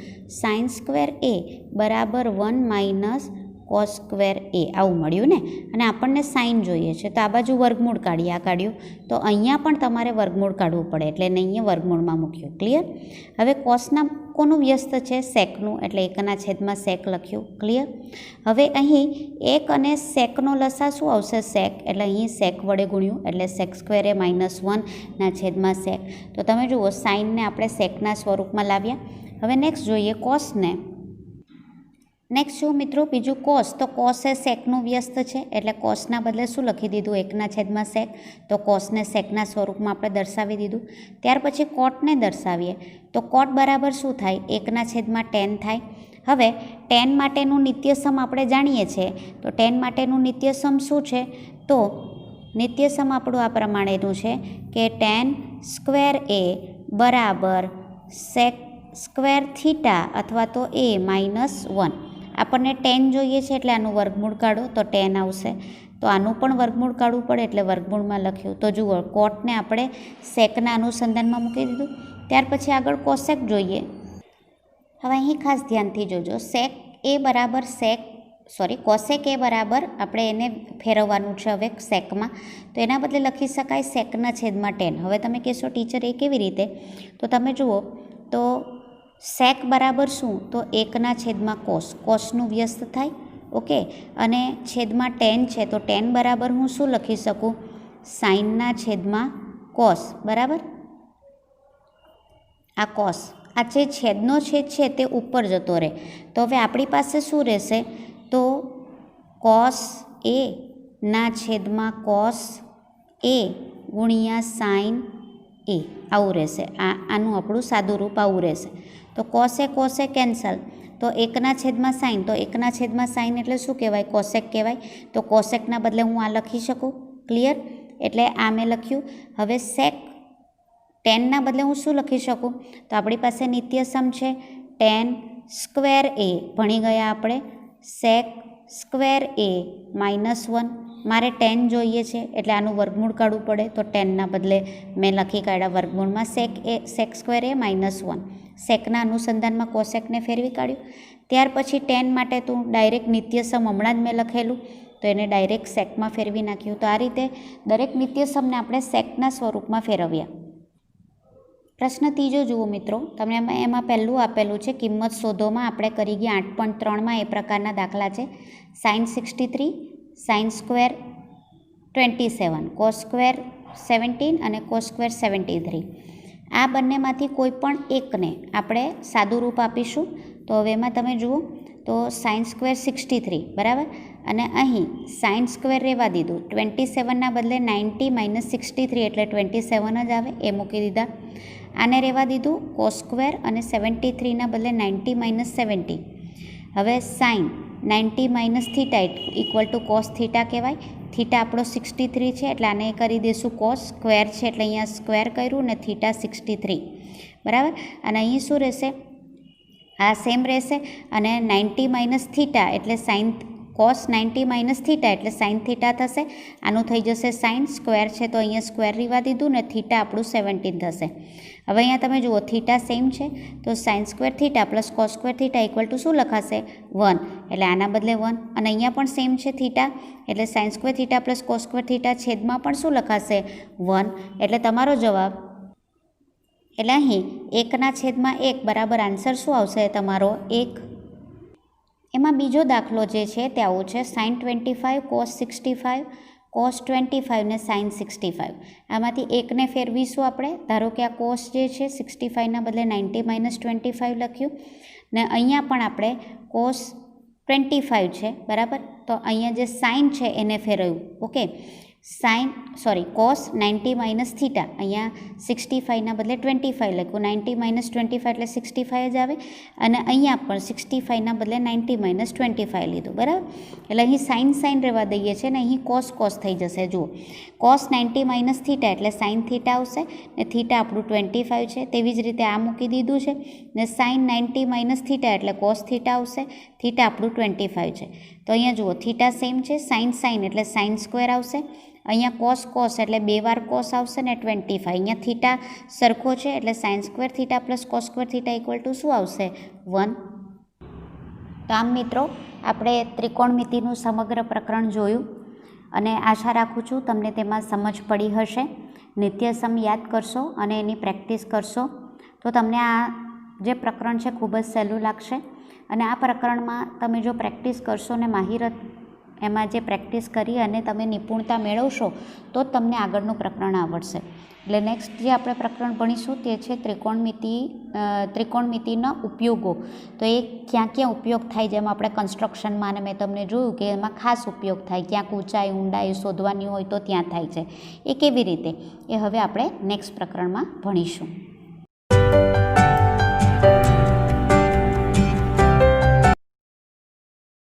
સાઇન સ્ક્વેર એ બરાબર 1 માઇનસ કોસ સ્ક્વેર એ, આવું મળ્યું ને. અને આપણને સાઇન જોઈએ છે તો આ બાજુ વર્ગમૂળ કાઢીએ, આ કાઢ્યું. તો અહીંયા પણ તમારે વર્ગમૂળ કાઢવું પડે એટલે એને અહીંયા વર્ગમૂળમાં મૂક્યું. ક્લિયર? હવે કોસના કોનું વ્યસ્ત છે? સેકનું, એટલે 1/સેક લખ્યું. ક્લિયર? હવે અહીં 1 અને સેકનો લસા શું આવશે? સેક, એટલે અહીં સેક વડે ગુણ્યું એટલે સેક સ્ક્વેર એ -1/સેક. તો તમે જુઓ, સાઇનને આપણે સેકના સ્વરૂપમાં લાવ્યા. હવે નેક્સ્ટ જોઈએ કોસને. નેક્સ્ટ જો મિત્રો બીજું કોસ, તો કોસ એ સેકનું વ્યસ્ત છે એટલે કોસના બદલે શું લખી દીધું? 1/સેક. તો કોસને સેકના સ્વરૂપમાં આપણે દર્શાવી દીધું. ત્યાર પછી કોટને દર્શાવીએ તો કોટ બરાબર શું થાય? 1/tan થાય. હવે ટેન માટેનું નિત્યસમ આપણે જાણીએ છીએ, તો ટેન માટેનું નિત્યસમ શું છે? તો નિત્યસમ આપણું આ પ્રમાણેનું છે કે ટેન સ્ક્વેર એ બરાબર સેક સ્ક્વેર થીટા અથવા તો a -1. આપણને ટેન જોઈએ છે એટલે આનું વર્ગમૂળ કાઢો તો ટેન આવશે. તો આનું પણ વર્ગમૂળ કાઢવું પડે એટલે વર્ગમૂળમાં લખ્યું. તો જુઓ, કોટને આપણે સેકના અનુસંધાનમાં મૂકી દીધું. ત્યાર પછી આગળ કોસેક જોઈએ. હવે અહીં ખાસ ધ્યાનથી જોજો, કોસેક એ બરાબર આપણે એને ફેરવવાનું છે હવે સેકમાં. તો એના બદલે લખી શકાય સેકના છેદમાં ટેન. હવે તમે કહેશો ટીચર એ કેવી રીતે? તો તમે જુઓ, તો સેક બરાબર શું? તો 1/કોસ, કોસનું વ્યસ્ત થાય. ઓકે, અને છેદમાં ટેન છે તો ટેન બરાબર હું શું લખી શકું? સાઇનના છેદમાં કોસ, બરાબર. આ કોસ, આ જે છેદનો છેદ છે તે ઉપર જતો રહે. તો હવે આપણી પાસે શું રહેશે? તો કોસ એ ના છેદમાં કોસ એ ગુણ્યા સાઇન એ, આવું રહેશે. આનું આપણું સાદું રૂપ આવું રહેશે. તો કોસે કેન્સલ, તો 1/સાઇન, તો 1/સાઇન એટલે શું કહેવાય? કોસેક કહેવાય. તો કોસેકના બદલે હું આ લખી શકું. ક્લિયર? એટલે આ મેં લખ્યું. હવે સેક ટેનના બદલે હું શું લખી શકું? તો આપણી પાસે નિત્યસમ છે ટેન સ્ક્વેર એ, ભણી ગયા આપણે, સેક સ્ક્વેર એ -1. મારે ટેન જોઈએ છે એટલે આનું વર્ગમૂળ કાઢવું પડે. તો ટેનના બદલે મેં લખી કાઢ્યા વર્ગમૂળમાં સેક સ્ક્વેર એ -1. સેકના અનુસંધાનમાં કોસેકને ફેરવી કાઢ્યું. ત્યાર પછી ટેન માટે તું ડાયરેક્ટ નિત્યસમ હમણાં જ મેં લખેલું તો એને ડાયરેક્ટ સેકમાં ફેરવી નાખ્યું. તો આ રીતે દરેક નિત્યસમને આપણે સેકના સ્વરૂપમાં ફેરવ્યા. પ્રશ્ન ત્રીજો જુઓ મિત્રો, તમને એમાં પહેલું આપેલું છે કિંમત શોધોમાં. આપણે કરી ગયા 8.3માં એ પ્રકારના દાખલા છે. Sine 63, sine square 27, cos square 17 અને કોસ સ્ક્વેર 73. આ બંનેમાંથી કોઈ પણ એકને આપણે સાદું રૂપ આપીશું. તો હવે એમાં તમે જુઓ તો સાઇન સ્ક્વેર 63 બરાબર, અને અહીં સાઇન સ્ક્વેર રહેવા દીધું. 27ના બદલે 90 - 63 એટલે 27 જ આવે, એ મૂકી દીધા. આને રહેવા દીધું કોસ સ્ક્વેર, અને 73ના બદલે 90 - 70. હવે sine 90 - theta equal to cos theta કહેવાય. થીટા આપણો 63 છે એટલે આને કરી દઈશું કોસ. સ્ક્વેર છે એટલે અહીંયા સ્ક્વેર કર્યું ને થીટા 63 બરાબર. અને અહીં શું રહેશે? આ સેમ રહેશે. અને 90 - થીટા એટલે સાઇન, કોસ 90 - થીટા એટલે સાઇન થીટા થશે. આનું થઈ જશે સાઇન. સ્ક્વેર છે તો અહીંયા સ્ક્વેર રહેવા દીધું ને થીટા આપણું 17 થશે. હવે અહીંયા તમે જુઓ થીટા સેમ છે તો sign square theta plus cos square theta equal to શું લખાશે? 1. એટલે આના બદલે 1. અને અહીંયા પણ સેમ છે થીટા એટલે sign square theta plus cos square theta છેદમાં પણ શું લખાશે? 1. એટલે તમારો જવાબ, એટલે અહીં 1/1 બરાબર આન્સર શું આવશે તમારો? 1. એમાં બીજો દાખલો જે છે તે આવો છે. સાઇન 25, કોસ 65, કોસ 25 ને સાઇન 65. આમાંથી એકને ફેરવીશું આપણે. ધારો કે આ કોસ જે છે 65ના બદલે 90 - 25 લખ્યું, ને અહીંયા પણ આપણે કોસ 25 છે બરાબર, તો અહીંયા જે સાઇન છે એને ફેરવ્યું. ઓકે, કોસ 90 - થીટા, અહીંયા 65ના બદલે 25 લખ્યું. 90 - 25 એટલે 65 જ આવે. અને અહીંયા પણ 65ના બદલે 90 - 25 લીધું બરાબર. એટલે અહીં સાઇન રહેવા દઈએ છીએ ને અહીં કોસ થઈ જશે. જુઓ, કોસ 90 - થીટા એટલે સાઇન થીટા આવશે, ને થીટા આપણું 25 છે. તેવી જ રીતે આ મૂકી દીધું છે, ને સાઇન 90 - થીટા એટલે કોસ થીટા આવશે, થીટા આપણું 25 છે. તો અહીંયા જુઓ થીટા સેમ છે. સાઇન એટલે સાઇન સ્ક્વેર આવશે. અહીંયા કોસ એટલે 2 વાર કોસ આવશે ને 25. અહીંયા થીટા સરખો છે એટલે sign square theta plus cos square theta equal to શું આવશે? 1. તો આમ મિત્રો આપણે ત્રિકોણમિતિનું સમગ્ર પ્રકરણ જોયું, અને આશા રાખું છું તમને તેમાં સમજ પડી હશે. નિત્યસમ યાદ કરશો અને એની પ્રેક્ટિસ કરશો તો તમને આ જે પ્રકરણ છે ખૂબ જ સહેલું લાગશે. અને આ પ્રકરણમાં તમે જો પ્રેક્ટિસ કરશો ને માહિરત એમાં જે પ્રેક્ટિસ કરી અને તમે નિપુણતા મેળવશો તો જ તમને આગળનું પ્રકરણ આવડશે. એટલે નેક્સ્ટ જે આપણે પ્રકરણ ભણીશું તે છે ત્રિકોણમિતિના ઉપયોગો. તો એ ક્યાં ક્યાં ઉપયોગ થાય, જેમાં આપણે કન્સ્ટ્રક્શનમાં અને મેં તમને જોયું કે એમાં ખાસ ઉપયોગ થાય, ક્યાંક ઊંચાઈ ઊંડાઈ શોધવાની હોય તો ત્યાં થાય છે, એ કેવી રીતે એ હવે આપણે નેક્સ્ટ પ્રકરણમાં ભણીશું.